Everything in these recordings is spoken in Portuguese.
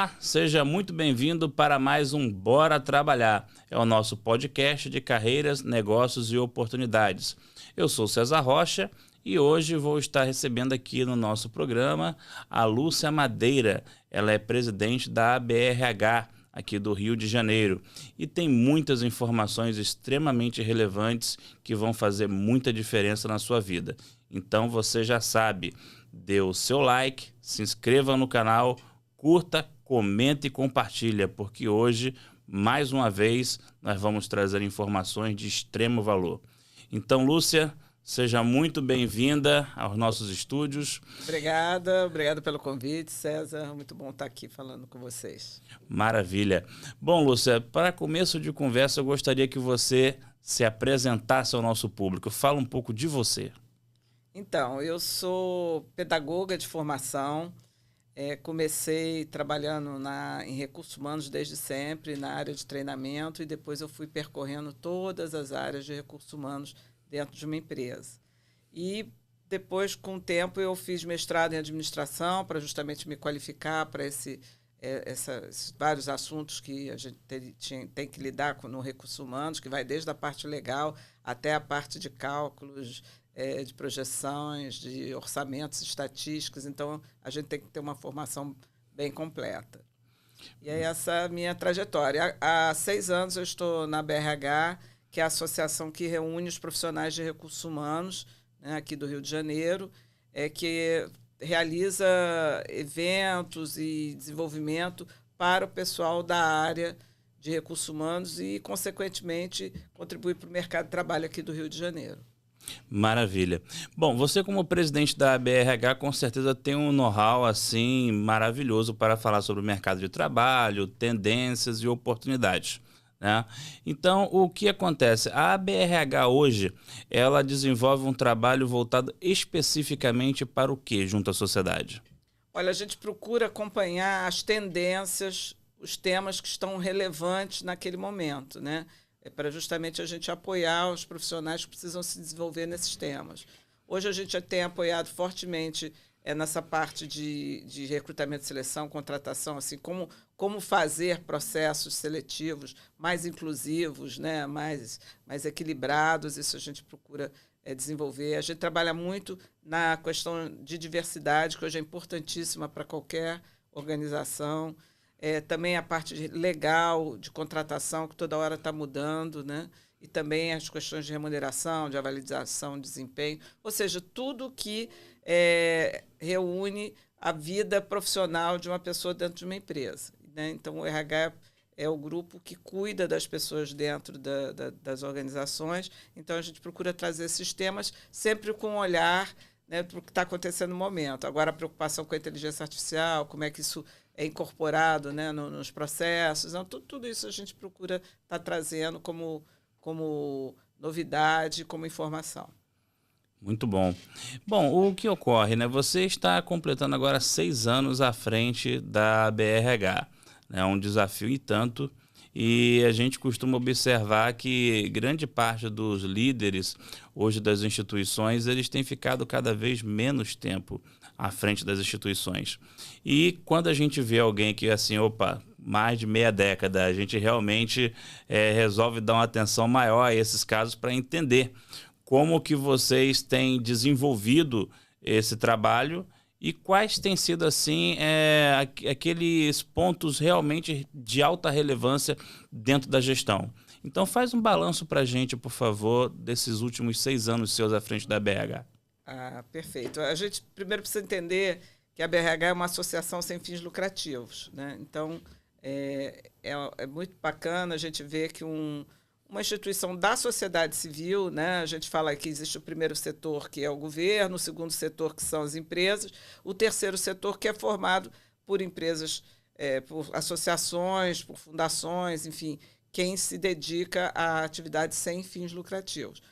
Olá, seja muito bem-vindo para mais um Bora Trabalhar. É o nosso podcast de carreiras, negócios e oportunidades. Eu sou César Rocha e hoje vou estar recebendo aqui no nosso programa a Lúcia Madeira. Ela é presidente da ABRH, aqui do Rio de Janeiro, e tem muitas informações extremamente relevantes que vão fazer muita diferença na sua vida. Então você já sabe, dê o seu like, se inscreva no canal, curta, comenta e compartilha, porque hoje, mais uma vez, nós vamos trazer informações de extremo valor. Então, Lúcia, seja muito bem-vinda aos nossos estúdios. Obrigada pelo convite, César. Muito bom estar aqui falando com vocês. Maravilha. Bom, Lúcia, para começo de conversa, eu gostaria que você se apresentasse ao nosso público. Fala um pouco de você. Então, eu sou pedagoga de formação. Comecei trabalhando em recursos humanos desde sempre, na área de treinamento, e depois eu fui percorrendo todas as áreas de recursos humanos dentro de uma empresa. E depois, com o tempo, eu fiz mestrado em administração para justamente me qualificar para esses vários assuntos que a gente tem que lidar no recursos humanos, que vai desde a parte legal até a parte de cálculos, de projeções, de orçamentos, estatísticas. Então, a gente tem que ter uma formação bem completa. E é essa a minha trajetória. Há 6 anos eu estou na BRH, que é a associação que reúne os profissionais de recursos humanos, né, aqui do Rio de Janeiro, que realiza eventos e desenvolvimento para o pessoal da área de recursos humanos e, consequentemente, contribui para o mercado de trabalho aqui do Rio de Janeiro. Maravilha. Bom, você como presidente da ABRH com certeza tem um know-how assim maravilhoso para falar sobre o mercado de trabalho, tendências e oportunidades, né? Então, o que acontece? A ABRH hoje, ela desenvolve um trabalho voltado especificamente para o quê junto à sociedade? Olha, a gente procura acompanhar as tendências, os temas que estão relevantes naquele momento, né? Para justamente a gente apoiar os profissionais que precisam se desenvolver nesses temas. Hoje a gente já tem apoiado fortemente nessa parte de recrutamento, seleção, contratação, assim, como fazer processos seletivos mais inclusivos, né, mais equilibrados. Isso a gente procura desenvolver. A gente trabalha muito na questão de diversidade, que hoje é importantíssima para qualquer organização. Também a parte legal de contratação, que toda hora está mudando, né? E também as questões de remuneração, de avaliação, de desempenho, ou seja, tudo que reúne a vida profissional de uma pessoa dentro de uma empresa, né? Então, o RH é o grupo que cuida das pessoas dentro das organizações, então a gente procura trazer esses temas sempre com um olhar, né, para o que está acontecendo no momento. Agora, a preocupação com a inteligência artificial, como é que isso é incorporado, né, nos processos. Então, tudo isso a gente procura estar trazendo como novidade, como informação. Muito bom. Bom, o que ocorre, né? Você está completando agora 6 anos à frente da BRH. É um desafio e tanto. E a gente costuma observar que grande parte dos líderes hoje das instituições, eles têm ficado cada vez menos tempo à frente das instituições. E quando a gente vê alguém que, assim, mais de meia década, a gente realmente resolve dar uma atenção maior a esses casos para entender como que vocês têm desenvolvido esse trabalho e quais têm sido, assim, aqueles pontos realmente de alta relevância dentro da gestão. Então, faz um balanço para a gente, por favor, desses últimos 6 anos seus à frente da BRH. Perfeito. A gente primeiro precisa entender que a BRH é uma associação sem fins lucrativos, né? Então, é muito bacana a gente ver que uma instituição da sociedade civil, né? A gente fala que existe o primeiro setor, que é o governo, o segundo setor, que são as empresas, o terceiro setor, que é formado por empresas, por associações, por fundações, enfim, quem se dedica a atividades sem fins lucrativos.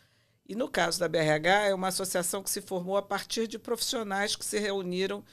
E no caso da BRH, é uma associação que se formou a partir de profissionais que se reuniram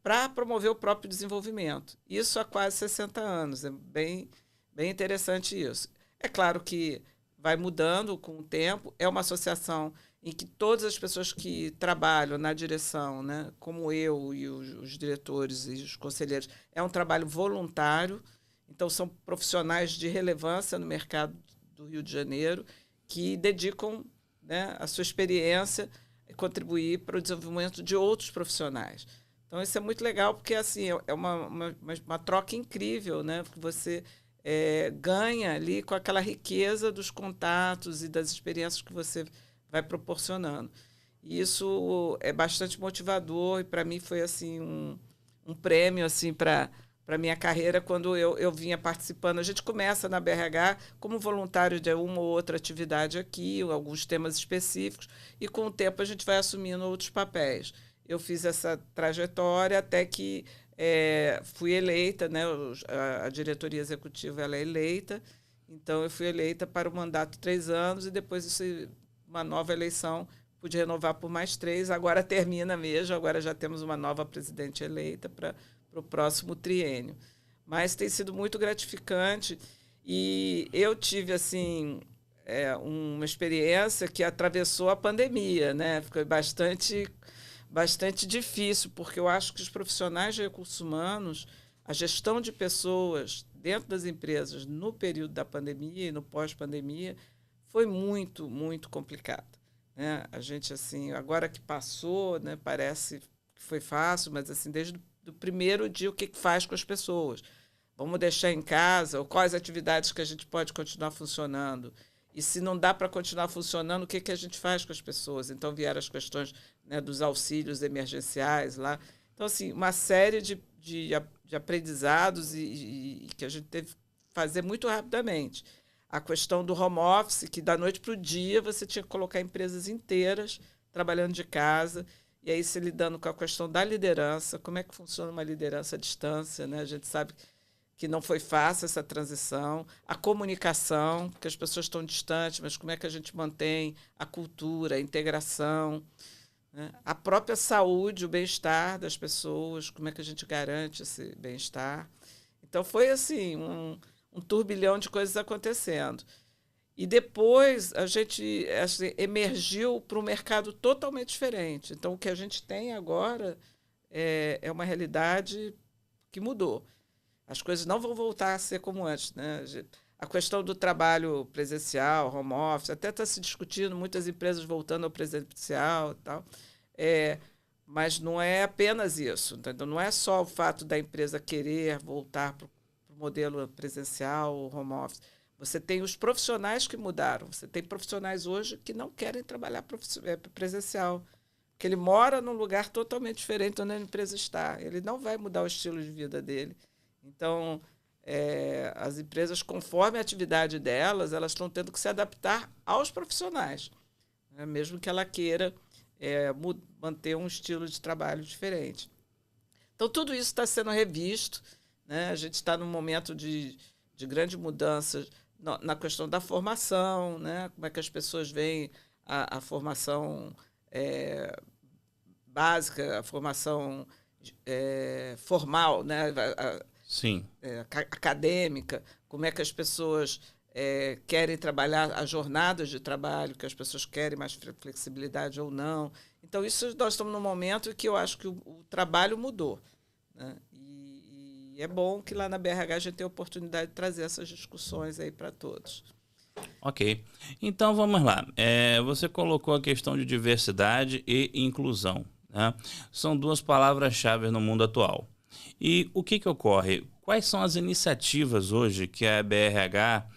para promover o próprio desenvolvimento. Isso há quase 60 anos, é bem interessante isso. É claro que vai mudando com o tempo, é uma associação em que todas as pessoas que trabalham na direção, né, como eu e os diretores e os conselheiros, é um trabalho voluntário, então são profissionais de relevância no mercado do Rio de Janeiro que dedicam, né, a sua experiência a contribuir para o desenvolvimento de outros profissionais. Então, isso é muito legal, porque assim, é uma troca incrível, né? Porque você ganha ali com aquela riqueza dos contatos e das experiências que você vai proporcionando. E isso é bastante motivador e, para mim, foi assim, um prêmio assim, para a minha carreira quando eu vinha participando. A gente começa na BRH como voluntário de uma ou outra atividade aqui, alguns temas específicos, e com o tempo a gente vai assumindo outros papéis. Eu fiz essa trajetória até que fui eleita, né? A diretoria executiva ela é eleita, então eu fui eleita para o mandato de 3 anos e depois uma nova eleição, pude renovar por mais 3, agora termina mesmo, agora já temos uma nova presidente eleita para o próximo triênio. Mas tem sido muito gratificante e eu tive assim uma experiência que atravessou a pandemia, né? Foi bastante difícil, porque eu acho que os profissionais de recursos humanos, a gestão de pessoas dentro das empresas no período da pandemia e no pós-pandemia foi muito, muito complicado, né? A gente, assim, agora que passou, né, parece que foi fácil, mas assim, desde o primeiro dia, o que faz com as pessoas? Vamos deixar em casa? Ou quais atividades que a gente pode continuar funcionando? E se não dá para continuar funcionando, o que a gente faz com as pessoas? Então, vieram as questões, né, dos auxílios emergenciais lá. Então, assim, uma série de aprendizados e que a gente teve que fazer muito rapidamente. A questão do home office, que da noite para o dia você tinha que colocar empresas inteiras trabalhando de casa, e aí se lidando com a questão da liderança, como é que funciona uma liderança à distância, né? A gente sabe que não foi fácil essa transição, a comunicação, porque as pessoas estão distantes, mas como é que a gente mantém a cultura, a integração, né? A própria saúde, o bem-estar das pessoas, como é que a gente garante esse bem-estar. Então, foi assim, um turbilhão de coisas acontecendo. E depois a gente assim, emergiu para um mercado totalmente diferente. Então, o que a gente tem agora é uma realidade que mudou. As coisas não vão voltar a ser como antes, né? A questão do trabalho presencial, home office, até está se discutindo, muitas empresas voltando ao presencial e tal. Mas não é apenas isso, entendeu? Não é só o fato da empresa querer voltar para o modelo presencial ou home office. Você tem os profissionais que mudaram. Você tem profissionais hoje que não querem trabalhar presencial, porque ele mora num lugar totalmente diferente onde a empresa está. Ele não vai mudar o estilo de vida dele. Então, as empresas, conforme a atividade delas, elas estão tendo que se adaptar aos profissionais, né? Mesmo que ela queira manter um estilo de trabalho diferente. Então, tudo isso está sendo revisto, né? A gente está num momento de grande mudança na questão da formação, né? Como é que as pessoas veem a formação básica, a formação formal, né? Sim. Acadêmica, como é que as pessoas querem trabalhar, as jornadas de trabalho, que as pessoas querem mais flexibilidade ou não. Então, isso nós estamos num momento que eu acho que o trabalho mudou, né? E é bom que lá na BRH a gente tenha a oportunidade de trazer essas discussões aí para todos. Ok. Então, vamos lá. Você colocou a questão de diversidade e inclusão, né? São duas palavras-chave no mundo atual. E o que ocorre? Quais são as iniciativas hoje que a BRH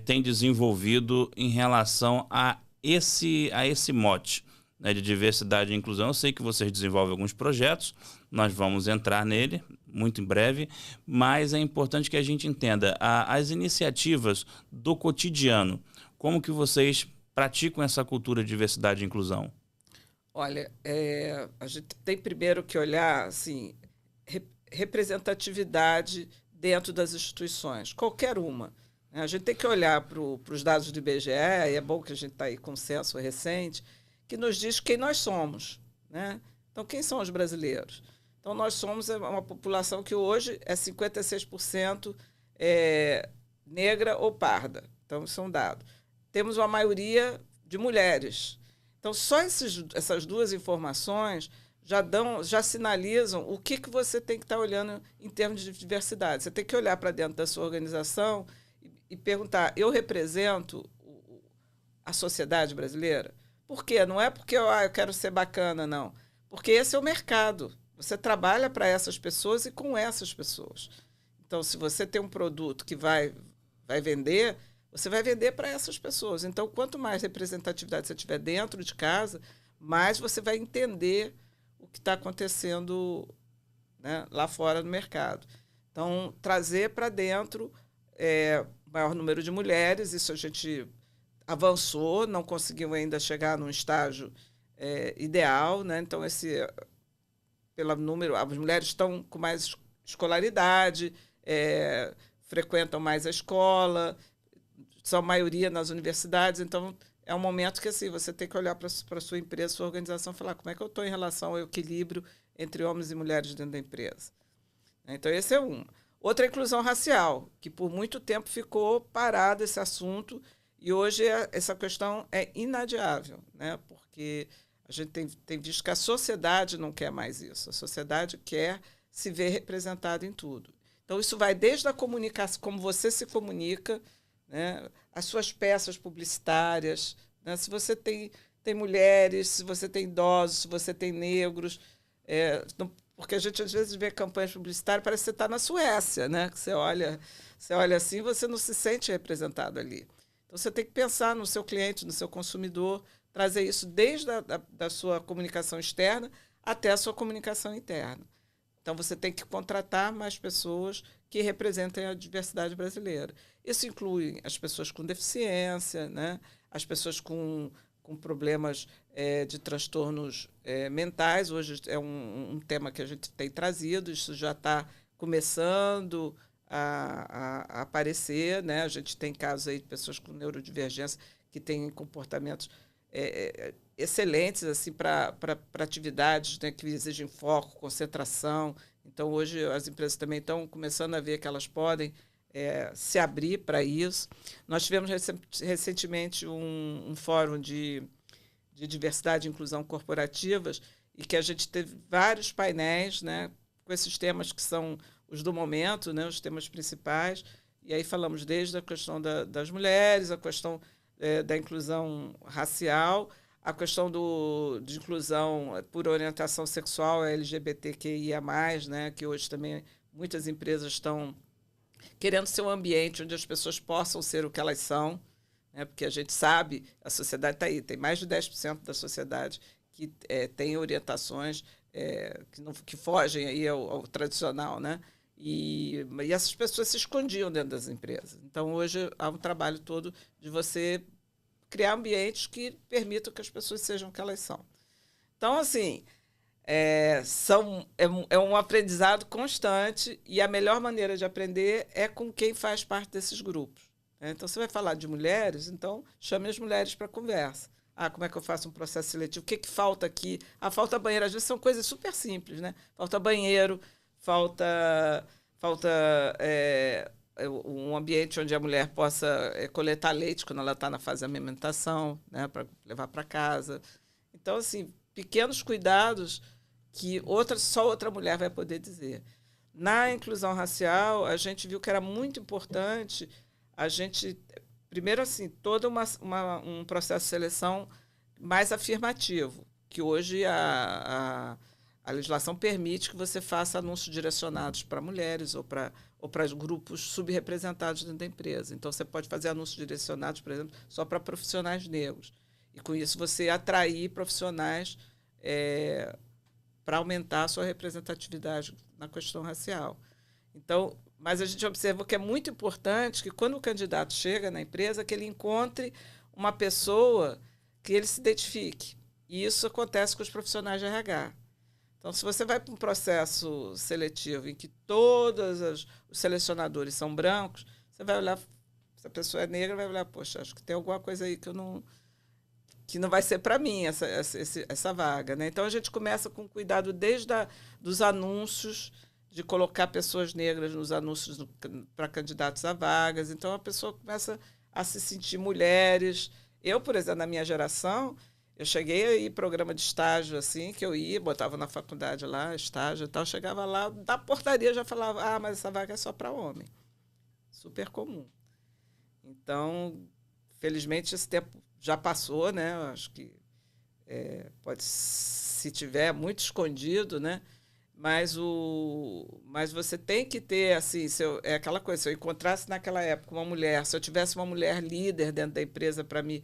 tem desenvolvido em relação a esse mote, né, de diversidade e inclusão? Eu sei que vocês desenvolvem alguns projetos, nós vamos entrar nele muito em breve, mas é importante que a gente entenda as iniciativas do cotidiano. Como que vocês praticam essa cultura de diversidade e inclusão? Olha, a gente tem primeiro que olhar assim, representatividade dentro das instituições, qualquer uma. A gente tem que olhar para os dados do IBGE, e é bom que a gente está aí com um censo recente, que nos diz quem nós somos, né? Então, quem são os brasileiros? Então, nós somos uma população que hoje é 56% negra ou parda. Então, isso é um dado. Temos uma maioria de mulheres. Então, só essas duas informações já sinalizam o que você tem que estar olhando em termos de diversidade. Você tem que olhar para dentro da sua organização e perguntar: eu represento a sociedade brasileira? Por quê? Não é porque eu quero ser bacana, não. Porque esse é o mercado. Você trabalha para essas pessoas e com essas pessoas. Então, se você tem um produto que vai vender, você vai vender para essas pessoas. Então, quanto mais representatividade você tiver dentro de casa, mais você vai entender o que está acontecendo, né, lá fora no mercado. Então, trazer para dentro maior número de mulheres, isso a gente avançou, não conseguiu ainda chegar num estágio ideal, né? Então, pelo número, as mulheres estão com mais escolaridade, frequentam mais a escola, são a maioria nas universidades, então é um momento que assim, você tem que olhar para a sua empresa, sua organização, e falar como é que eu estou em relação ao equilíbrio entre homens e mulheres dentro da empresa. Então, esse é um. Outra é a inclusão racial, que por muito tempo ficou parado esse assunto, e hoje essa questão é inadiável, né? Porque a gente tem visto que a sociedade não quer mais isso. A sociedade quer se ver representada em tudo. Então, isso vai desde a comunicação, como você se comunica, né? As suas peças publicitárias, né? Se você tem mulheres, se você tem idosos, se você tem negros. Porque a gente, às vezes, vê campanhas publicitárias, parece que você está na Suécia, né? Que você olha assim, você não se sente representado ali. Então, você tem que pensar no seu cliente, no seu consumidor, trazer isso desde da sua comunicação externa até a sua comunicação interna. Então, você tem que contratar mais pessoas que representem a diversidade brasileira. Isso inclui as pessoas com deficiência, né? As pessoas com problemas de transtornos mentais. Hoje é um tema que a gente tem trazido, isso já está começando a aparecer, né? A gente tem casos aí de pessoas com neurodivergência que têm comportamentos excelentes assim, para atividades, né, que exigem foco, concentração. Então, hoje, as empresas também estão começando a ver que elas podem se abrir para isso. Nós tivemos recentemente um fórum de diversidade e inclusão corporativas e que a gente teve vários painéis, né, com esses temas que são os do momento, né, os temas principais. E aí falamos desde a questão das mulheres, a questão da inclusão racial, a questão de inclusão por orientação sexual LGBTQIA+, né, que hoje também muitas empresas estão querendo ser um ambiente onde as pessoas possam ser o que elas são, né, porque a gente sabe, a sociedade está aí, tem mais de 10% da sociedade que tem orientações que fogem aí ao tradicional, né? E essas pessoas se escondiam dentro das empresas. Então, hoje, há um trabalho todo de você criar ambientes que permitam que as pessoas sejam o que elas são. Então, assim, é um aprendizado constante e a melhor maneira de aprender é com quem faz parte desses grupos. Né? Então, você vai falar de mulheres, então chame as mulheres para conversa. Como é que eu faço um processo seletivo? O que falta aqui? Falta banheiro. Às vezes são coisas super simples, né? Falta banheiro, falta um ambiente onde a mulher possa coletar leite quando ela está na fase de amamentação, né, para levar para casa. Então, assim, pequenos cuidados que só outra mulher vai poder dizer. Na inclusão racial, a gente viu que era muito importante a gente, primeiro, assim, todo um processo de seleção mais afirmativo, que hoje a legislação permite que você faça anúncios direcionados para mulheres ou para grupos subrepresentados dentro da empresa. Então, você pode fazer anúncios direcionados, por exemplo, só para profissionais negros. E, com isso, você atrair profissionais para aumentar a sua representatividade na questão racial. Então, mas a gente observou que é muito importante que, quando o candidato chega na empresa, que ele encontre uma pessoa que ele se identifique. E isso acontece com os profissionais de RH. Então, se você vai para um processo seletivo em que todos os selecionadores são brancos, você vai olhar, se a pessoa é negra, vai olhar, poxa, acho que tem alguma coisa aí que não vai ser para mim essa vaga. Né? Então, a gente começa com cuidado desde dos anúncios, de colocar pessoas negras nos anúncios para candidatos a vagas. Então, a pessoa começa a se sentir mulheres. Eu, por exemplo, na minha geração, Eu cheguei a ir programa de estágio, assim, que eu ia, botava na faculdade lá, estágio e tal, chegava lá, da portaria já falava, mas essa vaga é só para homem. Super comum. Então, felizmente, esse tempo já passou, né? Eu acho que pode, se tiver, muito escondido, né? Mas você tem que ter, assim, é aquela coisa, se eu encontrasse naquela época uma mulher, se eu tivesse uma mulher líder dentro da empresa para me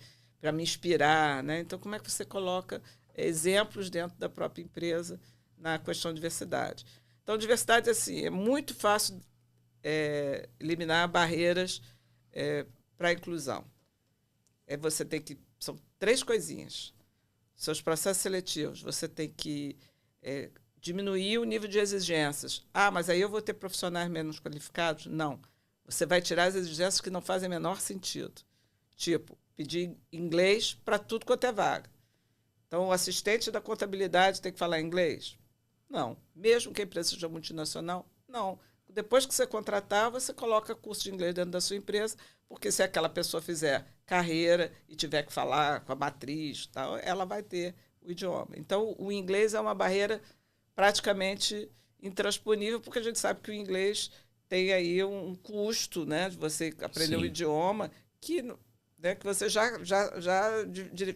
inspirar, né? Então, como é que você coloca exemplos dentro da própria empresa na questão de diversidade? Então, diversidade, assim, é muito fácil eliminar barreiras para a inclusão. Você tem que... São 3 coisinhas. Seus processos seletivos, você tem que diminuir o nível de exigências. Mas aí eu vou ter profissionais menos qualificados? Não. Você vai tirar as exigências que não fazem o menor sentido. Tipo, pedir inglês para tudo quanto é vaga. Então, o assistente da contabilidade tem que falar inglês? Não. Mesmo que a empresa seja multinacional? Não. Depois que você contratar, você coloca curso de inglês dentro da sua empresa, porque se aquela pessoa fizer carreira e tiver que falar com a matriz, tal, ela vai ter o idioma. Então, o inglês é uma barreira praticamente intransponível, porque a gente sabe que o inglês tem aí um custo, né, de você aprender o idioma, que você já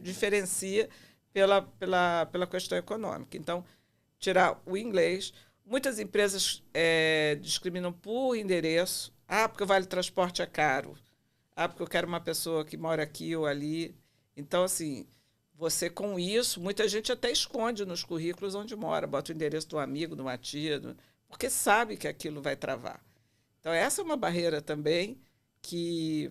diferencia pela questão econômica. Então, tirar o inglês. Muitas empresas discriminam por endereço. Porque o vale transporte é caro. Porque eu quero uma pessoa que mora aqui ou ali. Então, assim, você com isso, muita gente até esconde nos currículos onde mora, bota o endereço do amigo, de uma tia, porque sabe que aquilo vai travar. Então, essa é uma barreira também que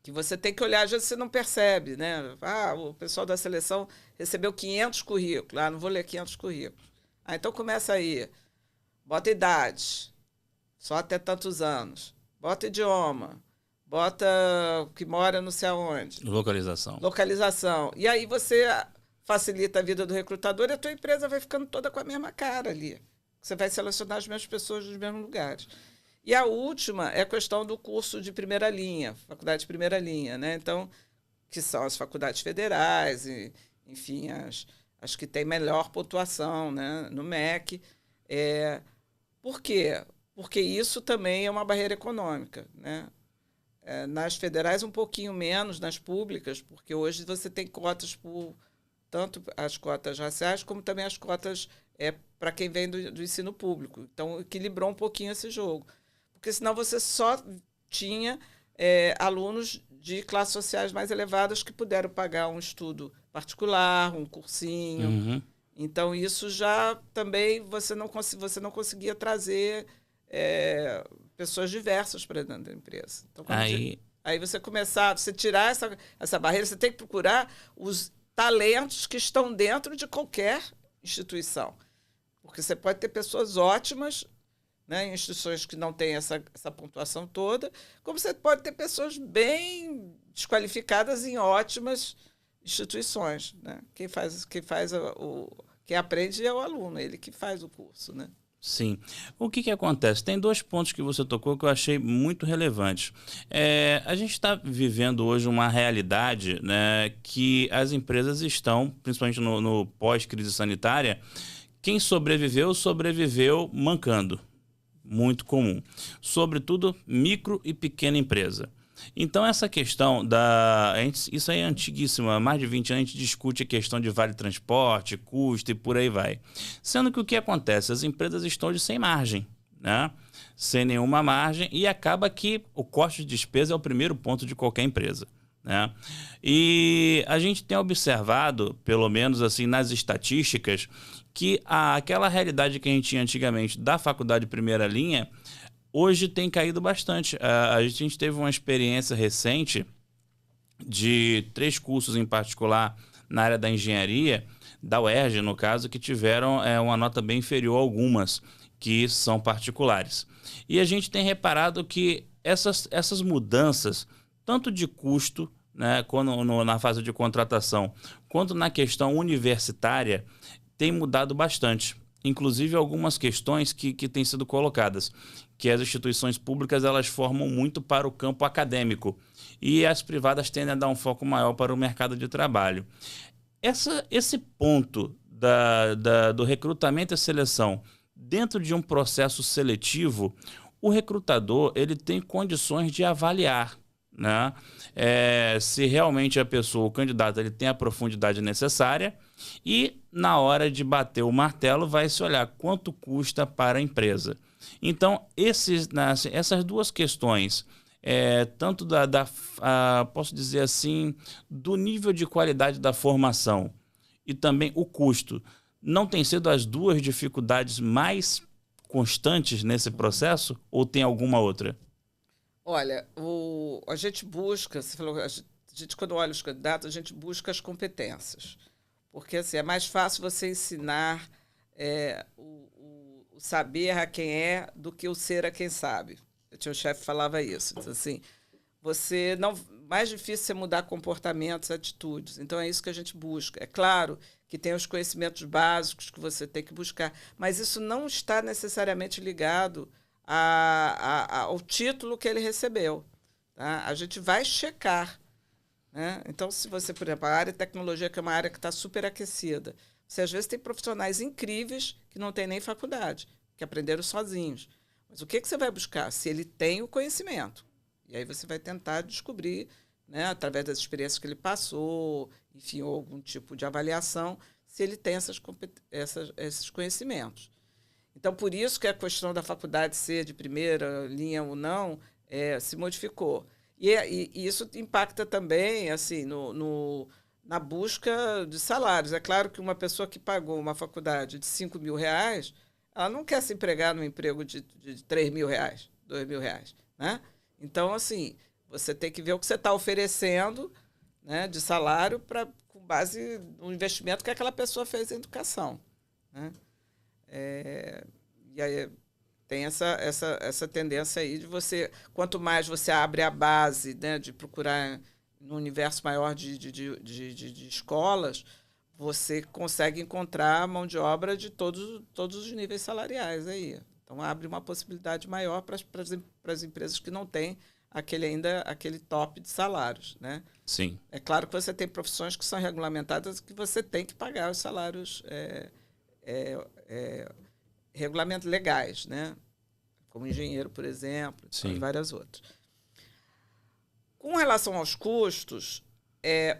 você tem que olhar, às vezes você não percebe, né? O pessoal da seleção recebeu 500 currículos. Não vou ler 500 currículos. Então começa aí. Bota idade, só até tantos anos. Bota idioma, bota que mora não sei aonde. Localização. E aí você facilita a vida do recrutador e a tua empresa vai ficando toda com a mesma cara ali. Você vai selecionar as mesmas pessoas nos mesmos lugares. E a última é a questão do curso de primeira linha, faculdade de primeira linha, né? Então, que são as faculdades federais, e, enfim, as que têm melhor pontuação, né, no MEC. Por quê? Porque isso também é uma barreira econômica, né? Nas federais, um pouquinho menos, nas públicas, porque hoje você tem cotas por tanto as cotas raciais, como também as cotas para quem vem do ensino público. Então, equilibrou um pouquinho esse jogo. Porque senão você só tinha alunos de classes sociais mais elevadas que puderam pagar um estudo particular, um cursinho. Uhum. Então, isso já também você não conseguia trazer pessoas diversas para dentro da empresa. Então, aí você tirar essa barreira, você tem que procurar os talentos que estão dentro de qualquer instituição. Porque você pode ter pessoas ótimas, né, em instituições que não têm essa pontuação toda, como você pode ter pessoas bem desqualificadas em ótimas instituições, né? Quem aprende é o aluno, ele que faz o curso, né? Sim. O que acontece? Tem 2 pontos que você tocou que eu achei muito relevantes. A gente está vivendo hoje uma realidade, né, que as empresas estão, principalmente no pós-crise sanitária, quem sobreviveu mancando. Muito comum. Sobretudo micro e pequena empresa. Então, essa questão isso aí é antiguíssima. Há mais de 20 anos a gente discute a questão de vale transporte, custo e por aí vai. Sendo que o que acontece? As empresas estão hoje sem margem, né? Sem nenhuma margem, e acaba que o custo de despesa é o primeiro ponto de qualquer empresa, né? E a gente tem observado, pelo menos assim nas estatísticas, que aquela realidade que a gente tinha antigamente da faculdade de primeira linha, hoje tem caído bastante. A gente teve uma experiência recente de 3 cursos em particular na área da engenharia, da UERJ, no caso, que tiveram uma nota bem inferior a algumas que são particulares. E a gente tem reparado que essas mudanças, tanto de custo, né, na fase de contratação, quanto na questão universitária, tem mudado bastante. Inclusive algumas questões que têm sido colocadas, que as instituições públicas elas formam muito para o campo acadêmico e as privadas tendem a dar um foco maior para o mercado de trabalho. Esse ponto do recrutamento e seleção dentro de um processo seletivo, o recrutador ele tem condições de avaliar, né? Se realmente a pessoa, o candidato, ele tem a profundidade necessária e na hora de bater o martelo vai se olhar quanto custa para a empresa. Então, essas duas questões, tanto posso dizer assim, do nível de qualidade da formação e também o custo, não tem sido as duas dificuldades mais constantes nesse processo ou tem alguma outra? Olha, a gente busca, você falou, a gente, quando olha os candidatos, a gente busca as competências. Porque assim, é mais fácil você ensinar o saber a quem é do que o ser a quem sabe. Eu tinha um chefe que falava isso. Então, assim, você não, mais difícil é mudar comportamentos, atitudes. Então é isso que a gente busca. É claro que tem os conhecimentos básicos que você tem que buscar, mas isso não está necessariamente ligado ao título que ele recebeu. Tá? A gente vai checar. Né? Então, se você, por exemplo, a área de tecnologia, que é uma área que está super aquecida, você às vezes tem profissionais incríveis que não têm nem faculdade, que aprenderam sozinhos. Mas o que você vai buscar? Se ele tem o conhecimento. E aí você vai tentar descobrir, né, através das experiências que ele passou, enfim, ou algum tipo de avaliação, se ele tem esses conhecimentos. Então, por isso que a questão da faculdade ser de primeira linha ou não se modificou. E isso impacta também assim, na busca de salários. É claro que uma pessoa que pagou uma faculdade de R$ 5.000, ela não quer se empregar num emprego de R$ 3.000, R$ 2.000. Né? Então, assim, você tem que ver o que você está oferecendo, né, de salário com base no investimento que aquela pessoa fez em educação. Né? E aí tem essa tendência aí de você, quanto mais você abre a base, né, de procurar no universo maior de escolas, você consegue encontrar mão de obra de todos os níveis salariais aí. Então abre uma possibilidade maior para as empresas que não têm aquele top de salários. Né? Sim. É claro que você tem profissões que são regulamentadas que você tem que pagar os salários regulamentos legais, né? Como engenheiro, por exemplo, e várias outras. Com relação aos custos,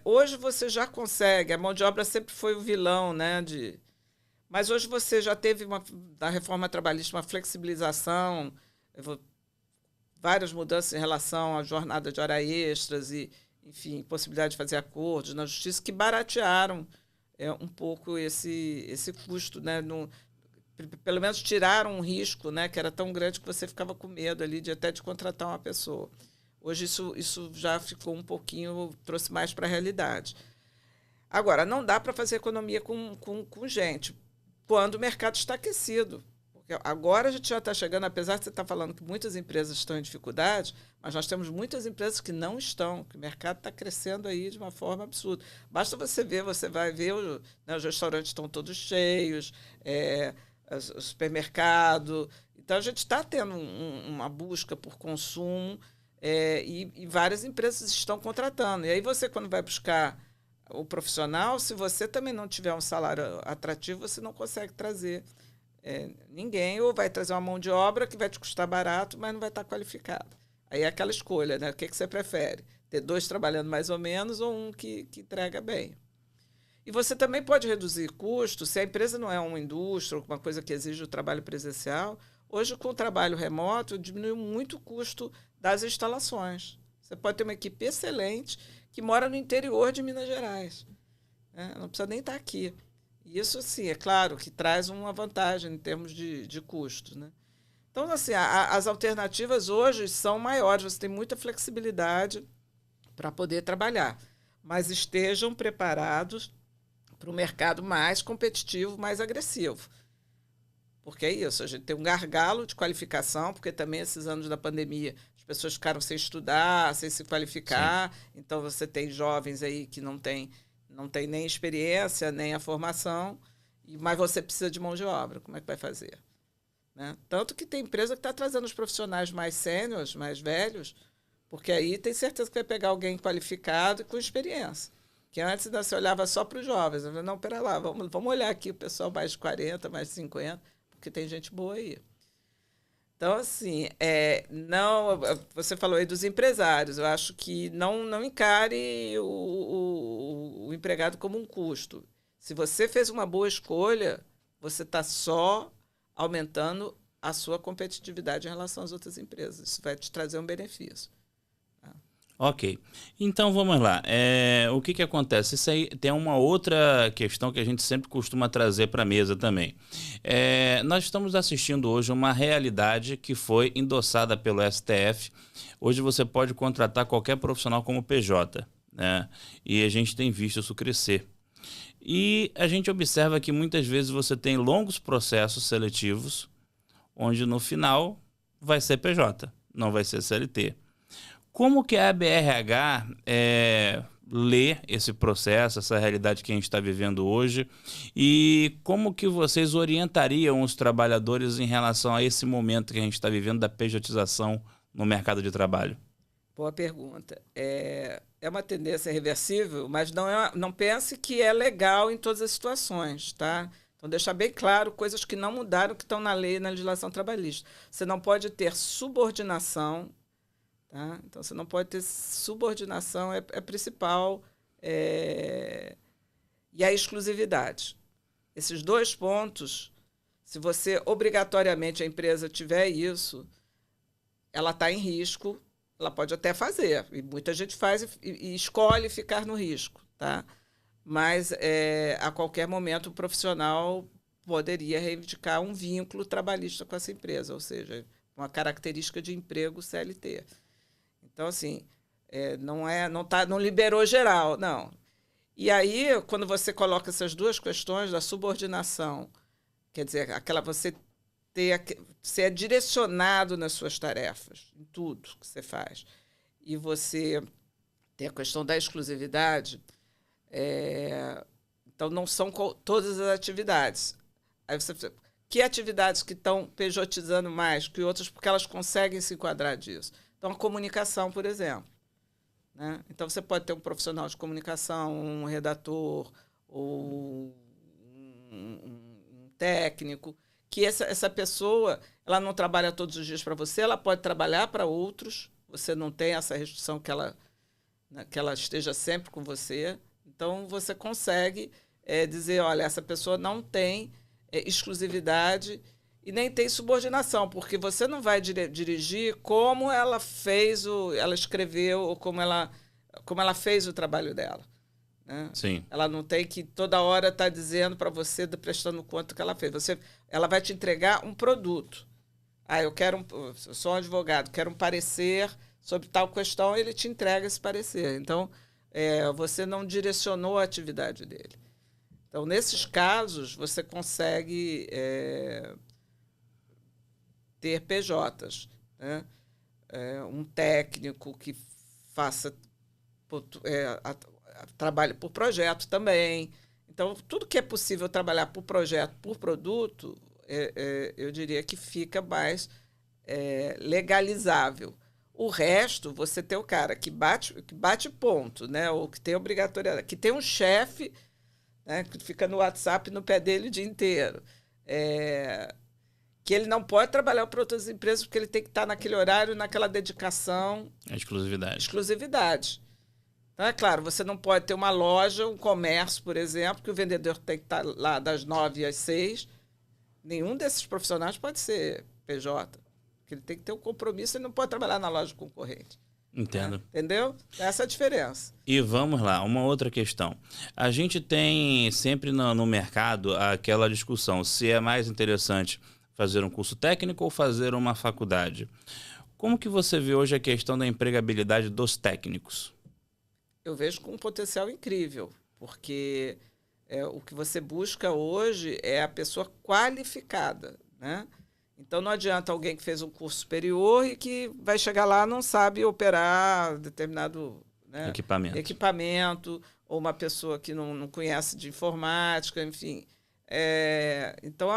hoje você já consegue, a mão de obra sempre foi o vilão, né? Mas hoje você já teve, da reforma trabalhista, uma flexibilização, várias mudanças em relação à jornada de hora extras e, enfim, possibilidade de fazer acordos na justiça que baratearam um pouco esse custo, né? Pelo menos tiraram um risco, né, que era tão grande que você ficava com medo ali até de contratar uma pessoa. Hoje isso já ficou um pouquinho, trouxe mais para a realidade. Agora, não dá para fazer economia com gente quando o mercado está aquecido. Porque agora a gente já está chegando, apesar de você estar falando que muitas empresas estão em dificuldade, mas nós temos muitas empresas que não estão, que o mercado está crescendo aí de uma forma absurda. Basta você ver, você vai ver, né, os restaurantes estão todos cheios, o supermercado. Então, a gente está tendo uma busca por consumo e várias empresas estão contratando. E aí você, quando vai buscar o profissional, se você também não tiver um salário atrativo, você não consegue trazer ninguém, ou vai trazer uma mão de obra que vai te custar barato, mas não vai estar qualificada. Aí é aquela escolha, né? O que você prefere? Ter 2 trabalhando mais ou menos ou um que entrega bem? E você também pode reduzir custos, se a empresa não é uma indústria ou uma coisa que exige o trabalho presencial. Hoje, com o trabalho remoto, diminuiu muito o custo das instalações. Você pode ter uma equipe excelente que mora no interior de Minas Gerais. Né? Não precisa nem estar aqui. E isso, sim, é claro que traz uma vantagem em termos de custos. Né? Então, assim, as alternativas hoje são maiores. Você tem muita flexibilidade para poder trabalhar. Mas estejam preparados para o mercado mais competitivo, mais agressivo. Porque é isso, a gente tem um gargalo de qualificação, porque também esses anos da pandemia as pessoas ficaram sem estudar, sem se qualificar. Sim. Então você tem jovens aí que não tem nem experiência, nem a formação, mas você precisa de mão de obra. Como é que vai fazer? Né? Tanto que tem empresa que está trazendo os profissionais mais sêniores, mais velhos, porque aí tem certeza que vai pegar alguém qualificado e com experiência. Porque antes ainda se olhava só para os jovens. Eu falei, não, pera lá, vamos olhar aqui o pessoal mais de 40, mais de 50, porque tem gente boa aí. Então, assim, não, você falou aí dos empresários. Eu acho que não encare o empregado como um custo. Se você fez uma boa escolha, você está só aumentando a sua competitividade em relação às outras empresas. Isso vai te trazer um benefício. Ok. Então vamos lá. O que acontece? Isso aí tem uma outra questão que a gente sempre costuma trazer para a mesa também. Nós estamos assistindo hoje uma realidade que foi endossada pelo STF. Hoje você pode contratar qualquer profissional como PJ, né? E a gente tem visto isso crescer. E a gente observa que muitas vezes você tem longos processos seletivos, onde no final vai ser PJ, não vai ser CLT. Como que a BRH lê esse processo, essa realidade que a gente está vivendo hoje, e como que vocês orientariam os trabalhadores em relação a esse momento que a gente está vivendo da pejotização no mercado de trabalho? Boa pergunta. É uma tendência reversível, mas não pense que é legal em todas as situações, tá? Então, deixar bem claro coisas que não mudaram, que estão na lei e na legislação trabalhista. Você não pode ter subordinação. Tá? Então, você não pode ter subordinação, é principal, e a exclusividade. Esses dois pontos, se você, obrigatoriamente, a empresa tiver isso, ela está em risco, ela pode até fazer, e muita gente faz e escolhe ficar no risco, tá? Mas, a qualquer momento, o profissional poderia reivindicar um vínculo trabalhista com essa empresa, ou seja, uma característica de emprego CLT. Então, assim, não liberou geral, não. E aí, quando você coloca essas duas questões da subordinação, quer dizer, você é direcionado nas suas tarefas, em tudo que você faz, e você tem a questão da exclusividade, então não são todas as atividades. Aí que atividades que estão pejotizando mais que outras, porque elas conseguem se enquadrar disso? Então, a comunicação, por exemplo. Né? Então, você pode ter um profissional de comunicação, um redator, ou um técnico, que essa pessoa ela não trabalha todos os dias para você, ela pode trabalhar para outros, você não tem essa restrição que ela esteja sempre com você. Então, você consegue dizer, olha, essa pessoa não tem exclusividade e nem tem subordinação, porque você não vai dirigir como ela fez, ela escreveu, ou como ela fez o trabalho dela. Né? Sim. Ela não tem que toda hora estar dizendo para você, prestando conta que ela fez. Ela vai te entregar um produto. Eu sou um advogado, quero um parecer sobre tal questão, ele te entrega esse parecer. Então, você não direcionou a atividade dele. Então, nesses casos, você consegue ter PJs, né? Um técnico que faça trabalhe por projeto também. Então, tudo que é possível trabalhar por projeto, por produto, eu diria que fica mais legalizável. O resto, você tem o cara que bate ponto, né? Ou que tem obrigatoriedade, que tem um chefe, né, que fica no WhatsApp no pé dele o dia inteiro. Que ele não pode trabalhar para outras empresas porque ele tem que estar naquele horário, naquela dedicação. Exclusividade. Então, é claro, você não pode ter uma loja, um comércio, por exemplo, que o vendedor tem que estar lá das 9 às 6. Nenhum desses profissionais pode ser PJ. Porque ele tem que ter um compromisso, ele não pode trabalhar na loja concorrente. Entendo. Entendeu? Essa é a diferença. E vamos lá, uma outra questão. A gente tem sempre no mercado aquela discussão se é mais interessante fazer um curso técnico ou fazer uma faculdade. Como que você vê hoje a questão da empregabilidade dos técnicos? Eu vejo com um potencial incrível, porque o que você busca hoje é a pessoa qualificada, né? Então, não adianta alguém que fez um curso superior e que vai chegar lá e não sabe operar determinado, né, equipamento, ou uma pessoa que não conhece de informática, enfim. Então,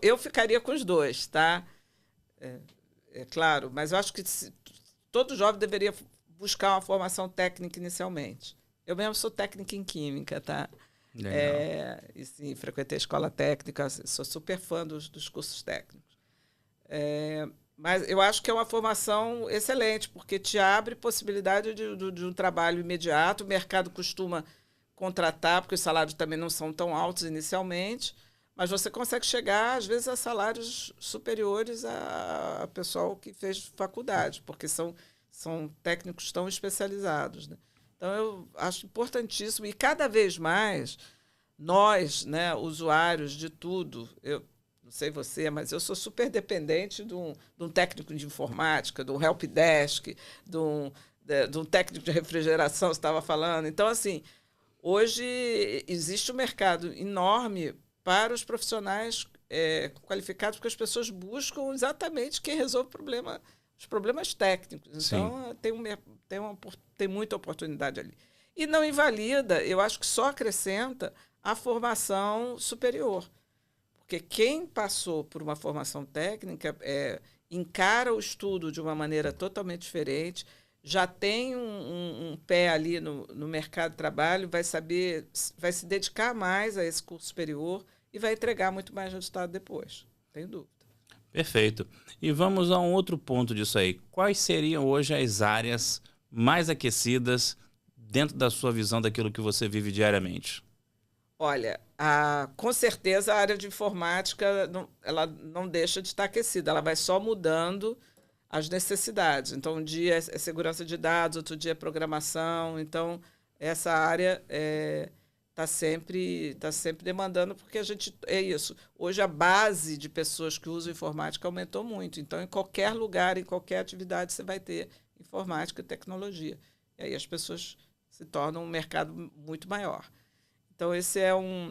eu ficaria com os dois, tá? Claro, mas eu acho que todo jovem deveria buscar uma formação técnica inicialmente. Eu mesmo sou técnica em química, tá? Legal. E sim, frequentei a escola técnica, sou super fã dos cursos técnicos. Mas eu acho que é uma formação excelente, porque te abre possibilidade de um trabalho imediato. O mercado costuma contratar, porque os salários também não são tão altos inicialmente, mas você consegue chegar, às vezes, a salários superiores a pessoal que fez faculdade, porque são técnicos tão especializados, né? Então, eu acho importantíssimo. E cada vez mais, nós, né, usuários de tudo, eu não sei você, mas eu sou super dependente de um técnico de informática, de um helpdesk, de um técnico de refrigeração, você estava falando. Então, assim, hoje existe um mercado enorme para os profissionais qualificados, porque as pessoas buscam exatamente quem resolve os problemas técnicos. Então, tem muita oportunidade ali. E não invalida, eu acho que só acrescenta a formação superior. Porque quem passou por uma formação técnica encara o estudo de uma maneira totalmente diferente, já tem um pé ali no mercado de trabalho, vai se dedicar mais a esse curso superior e vai entregar muito mais resultado depois, não tenho dúvida. Perfeito. E vamos a um outro ponto disso aí. Quais seriam hoje as áreas mais aquecidas dentro da sua visão daquilo que você vive diariamente? Olha, com certeza a área de informática ela não deixa de estar aquecida, ela vai só mudando as necessidades. Então, um dia é segurança de dados, outro dia é programação. Então, essa área está sempre demandando, porque é isso. Hoje, a base de pessoas que usam informática aumentou muito. Então, em qualquer lugar, em qualquer atividade, você vai ter informática e tecnologia. E aí as pessoas se tornam um mercado muito maior. Então, esse é um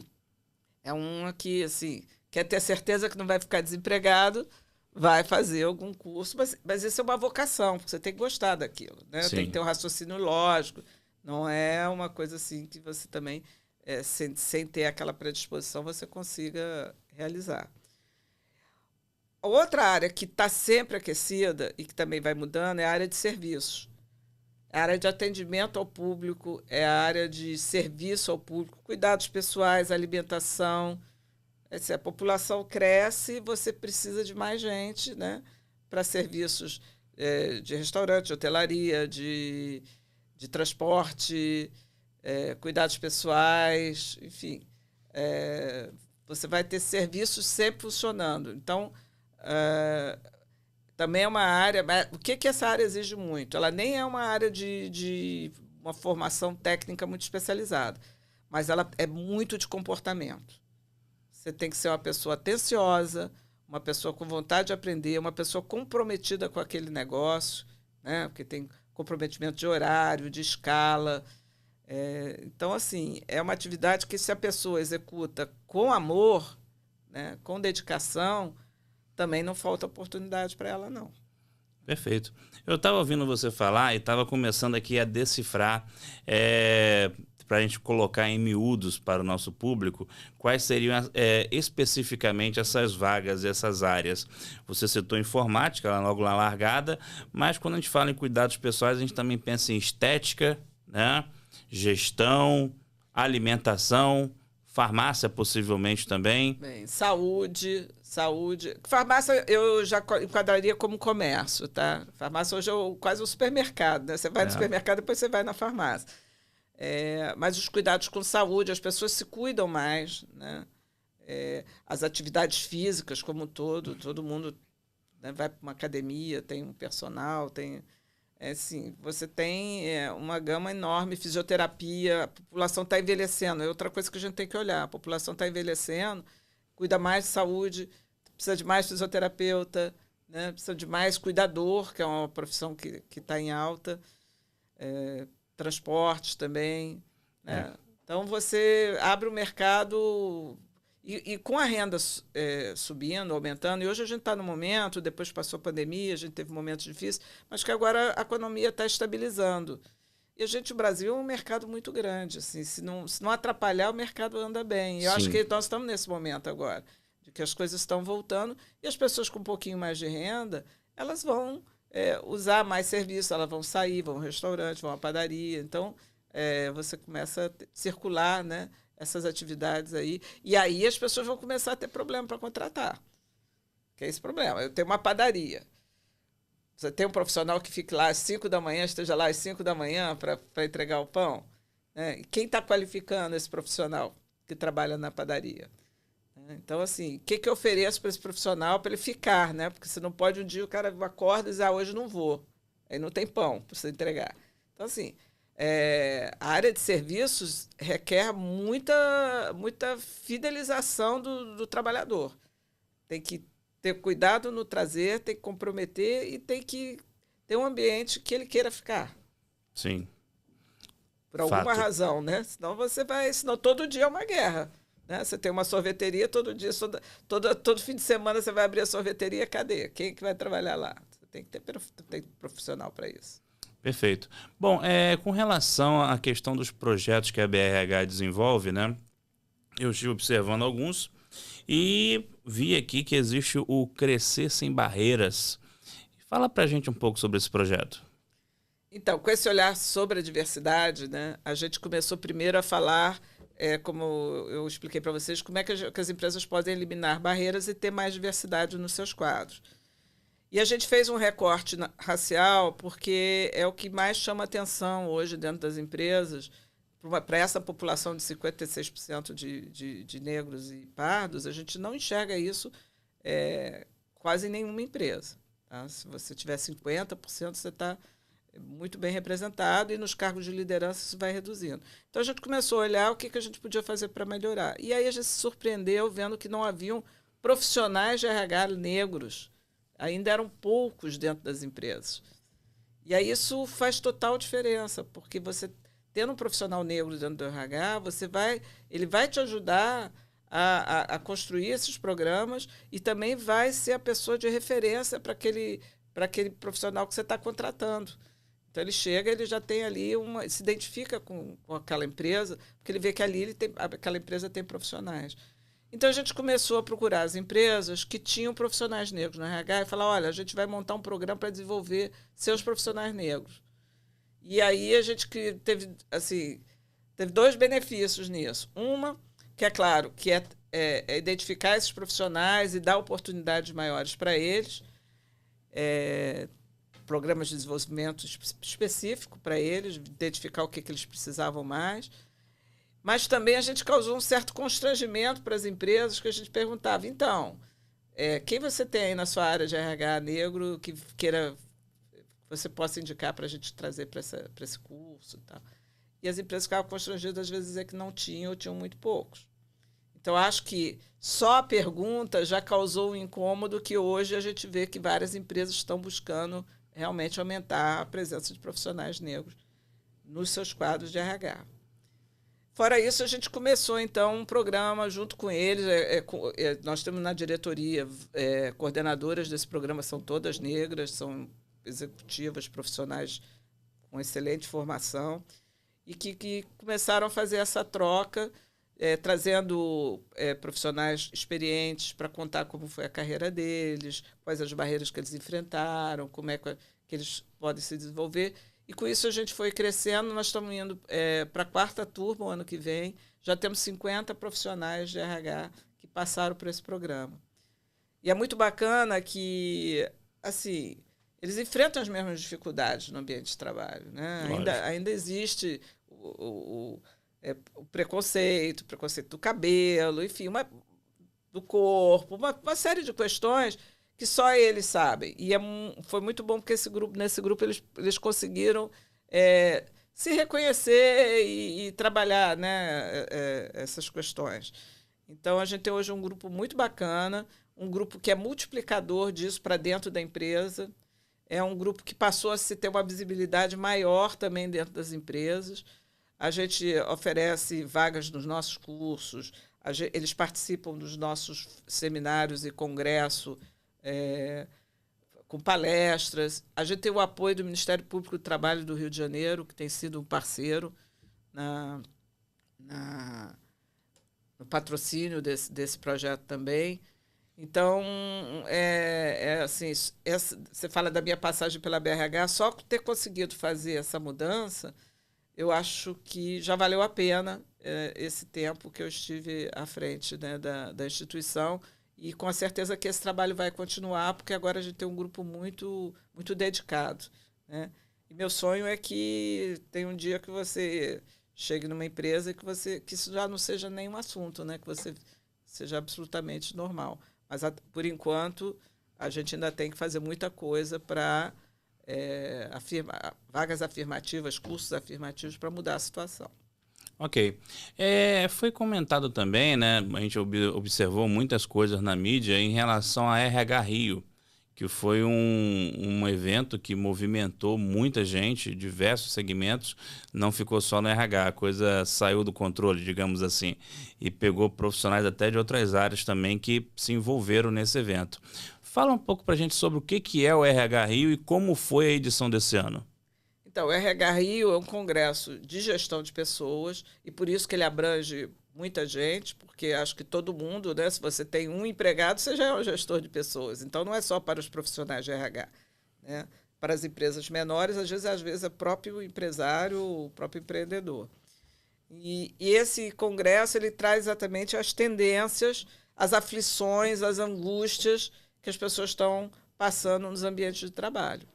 aqui, assim, quer ter certeza que não vai ficar desempregado, vai fazer algum curso, mas isso é uma vocação, porque você tem que gostar daquilo, né? Sim. Tem que ter um raciocínio lógico, não é uma coisa assim que você também, sem ter aquela predisposição, você consiga realizar. Outra área que está sempre aquecida e que também vai mudando é a área de serviços. É a área de atendimento ao público, é a área de serviço ao público, cuidados pessoais, alimentação. Se a população cresce, você precisa de mais gente, né, para serviços de restaurante, de hotelaria, de transporte, cuidados pessoais, enfim. Você vai ter serviços sempre funcionando. Então, também é uma área... O que essa área exige muito? Ela nem é uma área de uma formação técnica muito especializada, mas ela é muito de comportamento. Você tem que ser uma pessoa atenciosa, uma pessoa com vontade de aprender, uma pessoa comprometida com aquele negócio, né? Porque tem comprometimento de horário, de escala. Então, assim, é uma atividade que, se a pessoa executa com amor, né, com dedicação, também não falta oportunidade para ela, não. Perfeito. Eu estava ouvindo você falar e estava começando aqui a decifrar, para a gente colocar em miúdos para o nosso público, quais seriam especificamente essas vagas, essas áreas. Você citou informática, logo na largada, mas quando a gente fala em cuidados pessoais, a gente também pensa em estética, né? Gestão, alimentação, farmácia possivelmente também. Bem, saúde. Farmácia eu já enquadraria como comércio, tá? Farmácia hoje é quase um supermercado, né? Você vai no supermercado, depois você vai na farmácia. Mas os cuidados com saúde, as pessoas se cuidam mais, né? As atividades físicas como um todo mundo, né, vai para uma academia, tem um personal, assim, você tem uma gama enorme, fisioterapia, a população está envelhecendo, é outra coisa que a gente tem que olhar, a população está envelhecendo, cuida mais de saúde, precisa de mais fisioterapeuta, né? Precisa de mais cuidador, que é uma profissão que está em alta, transportes também, né? Então, você abre o mercado e com a renda subindo, aumentando, e hoje a gente está no momento, depois passou a pandemia, a gente teve momentos difíceis, mas que agora a economia está estabilizando. E o Brasil é um mercado muito grande, assim, se não atrapalhar, o mercado anda bem. E eu acho que nós estamos nesse momento agora, de que as coisas estão voltando, e as pessoas com um pouquinho mais de renda, elas vão usar mais serviço, elas vão sair, vão ao restaurante, vão à padaria. Então, você começa a circular, né, essas atividades aí. E aí as pessoas vão começar a ter problema para contratar. Que é esse problema. Eu tenho uma padaria. Você tem um profissional que fique lá às 5 da manhã, esteja lá às 5 da manhã para entregar o pão? Né? E quem está qualificando esse profissional que trabalha na padaria? Então, assim, o que eu ofereço para esse profissional para ele ficar, né? Porque você não pode um dia o cara acorda e diz, hoje não vou. Aí não tem pão para você entregar. Então, assim, a área de serviços requer muita fidelização do trabalhador. Tem que ter cuidado no trazer, tem que comprometer e tem que ter um ambiente que ele queira ficar. Sim. Por alguma razão, né? Senão todo dia é uma guerra. Né? Você tem uma sorveteria, todo dia, todo fim de semana você vai abrir a sorveteria, cadê? Quem que vai trabalhar lá? Você tem que ter profissional para isso. Perfeito. Bom, com relação à questão dos projetos que a BRH desenvolve, né? Eu estive observando alguns e vi aqui que existe o Crescer Sem Barreiras. Fala pra gente um pouco sobre esse projeto. Então, com esse olhar sobre a diversidade, né, a gente começou primeiro a falar, como eu expliquei para vocês, como é que as empresas podem eliminar barreiras e ter mais diversidade nos seus quadros. E a gente fez um recorte racial porque é o que mais chama atenção hoje dentro das empresas. Para essa população de 56% de negros e pardos, a gente não enxerga isso quase em nenhuma empresa. Tá? Se você tiver 50%, você está muito bem representado e nos cargos de liderança isso vai reduzindo. Então, a gente começou a olhar o que a gente podia fazer para melhorar. E aí a gente se surpreendeu vendo que não haviam profissionais de RH negros. Ainda eram poucos dentro das empresas. E aí isso faz total diferença, porque você tendo um profissional negro dentro do RH, ele vai te ajudar a construir esses programas e também vai ser a pessoa de referência para aquele profissional que você está contratando. Então, ele chega, ele já tem ali se identifica com aquela empresa, porque ele vê que ali aquela empresa tem profissionais. Então, a gente começou a procurar as empresas que tinham profissionais negros no RH e falar, olha, a gente vai montar um programa para desenvolver seus profissionais negros. E aí a gente teve dois benefícios nisso. Uma, que é claro, que é identificar esses profissionais e dar oportunidades maiores para eles, programas de desenvolvimento específico para eles, identificar o que eles precisavam mais. Mas também a gente causou um certo constrangimento para as empresas, que a gente perguntava, então, quem você tem aí na sua área de RH negro que você possa indicar para a gente trazer para esse curso e tal. E as empresas ficavam constrangidas, às vezes, dizer que não tinham ou tinham muito poucos. Então, acho que só a pergunta já causou um incômodo que hoje a gente vê que várias empresas estão buscando realmente aumentar a presença de profissionais negros nos seus quadros de RH. Fora isso, a gente começou, então, um programa junto com eles. Nós temos na diretoria coordenadoras desse programa, são todas negras, são executivas, profissionais com excelente formação, e que começaram a fazer essa troca, trazendo profissionais experientes para contar como foi a carreira deles, quais as barreiras que eles enfrentaram, como é que eles podem se desenvolver. E com isso a gente foi crescendo, nós estamos indo para a 4ª turma o ano que vem, já temos 50 profissionais de RH que passaram por esse programa. E é muito bacana que, assim, eles enfrentam as mesmas dificuldades no ambiente de trabalho, né? Ainda existe o preconceito do cabelo, enfim, do corpo, uma série de questões que só eles sabem. E foi muito bom porque nesse grupo eles conseguiram se reconhecer e trabalhar, né, essas questões. Então, a gente tem hoje um grupo muito bacana, um grupo que é multiplicador disso para dentro da empresa. É um grupo que passou a se ter uma visibilidade maior também dentro das empresas. A gente oferece vagas nos nossos cursos, eles participam dos nossos seminários e congressos, com palestras. A gente tem o apoio do Ministério Público do Trabalho do Rio de Janeiro, que tem sido um parceiro no patrocínio desse projeto também. Então, assim, você fala da minha passagem pela BRH, só ter conseguido fazer essa mudança, eu acho que já valeu a pena esse tempo que eu estive à frente, né, da instituição, e com a certeza que esse trabalho vai continuar, porque agora a gente tem um grupo muito dedicado, né? E meu sonho é que tem um dia que você chegue numa empresa e que isso já não seja nenhum assunto, né? Que você seja absolutamente normal. Mas, por enquanto, a gente ainda tem que fazer muita coisa para vagas afirmativas, cursos afirmativos para mudar a situação. Ok. Foi comentado também, né? A gente observou muitas coisas na mídia em relação a RH Rio, que foi um evento que movimentou muita gente, diversos segmentos, não ficou só no RH, a coisa saiu do controle, digamos assim, e pegou profissionais até de outras áreas também que se envolveram nesse evento. Fala um pouco para a gente sobre o que é o RH Rio e como foi a edição desse ano. Então, o RH Rio é um congresso de gestão de pessoas e por isso que ele abrange muita gente, porque acho que todo mundo, né, se você tem um empregado, você já é um gestor de pessoas. Então, não é só para os profissionais de RH, né? Para as empresas menores, às vezes é o próprio empresário, o próprio empreendedor. E esse congresso ele traz exatamente as tendências, as aflições, as angústias que as pessoas estão passando nos ambientes de trabalho.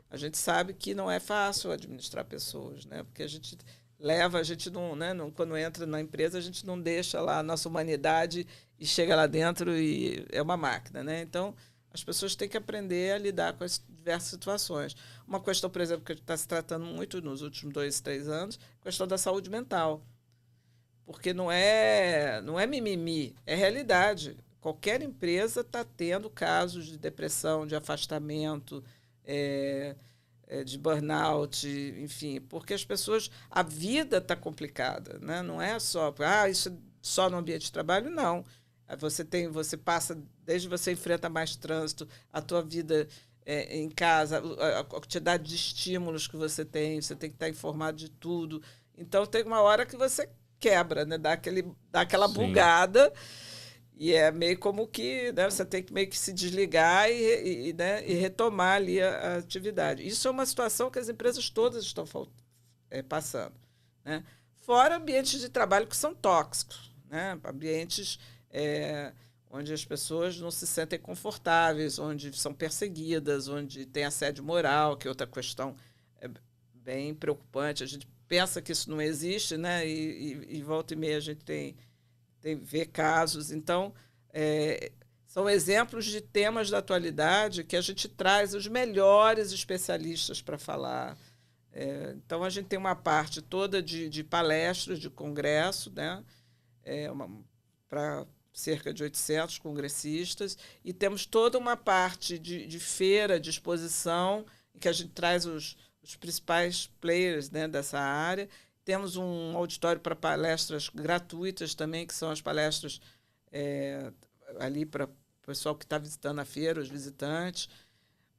A gente sabe que não é fácil administrar pessoas, né? Porque a gente não, né? Quando entra na empresa, a gente não deixa lá a nossa humanidade e chega lá dentro e é uma máquina, né? Então, as pessoas têm que aprender a lidar com as diversas situações. Uma questão, por exemplo, que a gente está se tratando muito nos últimos 2, 3 anos, a questão da saúde mental. Porque não é mimimi, é realidade. Qualquer empresa está tendo casos de depressão, de afastamento, de burnout, enfim, porque as pessoas, a vida está complicada, né? Não é só, isso é só no ambiente de trabalho, não. Você passa, desde você enfrenta mais trânsito, a tua vida em casa, a quantidade de estímulos que você tem que estar informado de tudo. Então, tem uma hora que você quebra, né? Dá aquela Sim. bugada. E é meio como que, né, você tem que meio que se desligar né, e retomar ali a atividade. Isso é uma situação que as empresas todas estão passando, né? Fora ambientes de trabalho que são tóxicos, né? Ambientes onde as pessoas não se sentem confortáveis, onde são perseguidas, onde tem assédio moral, que é outra questão bem preocupante. A gente pensa que isso não existe, né? E volta e meia a gente vê casos. Então, são exemplos de temas da atualidade que a gente traz os melhores especialistas para falar. Então, a gente tem uma parte toda de palestras, de congresso, né? Para cerca de 800 congressistas, e temos toda uma parte de feira, de exposição, em que a gente traz os principais players, né, dessa área. Temos um auditório para palestras gratuitas também, que são as palestras ali para o pessoal que está visitando a feira, os visitantes.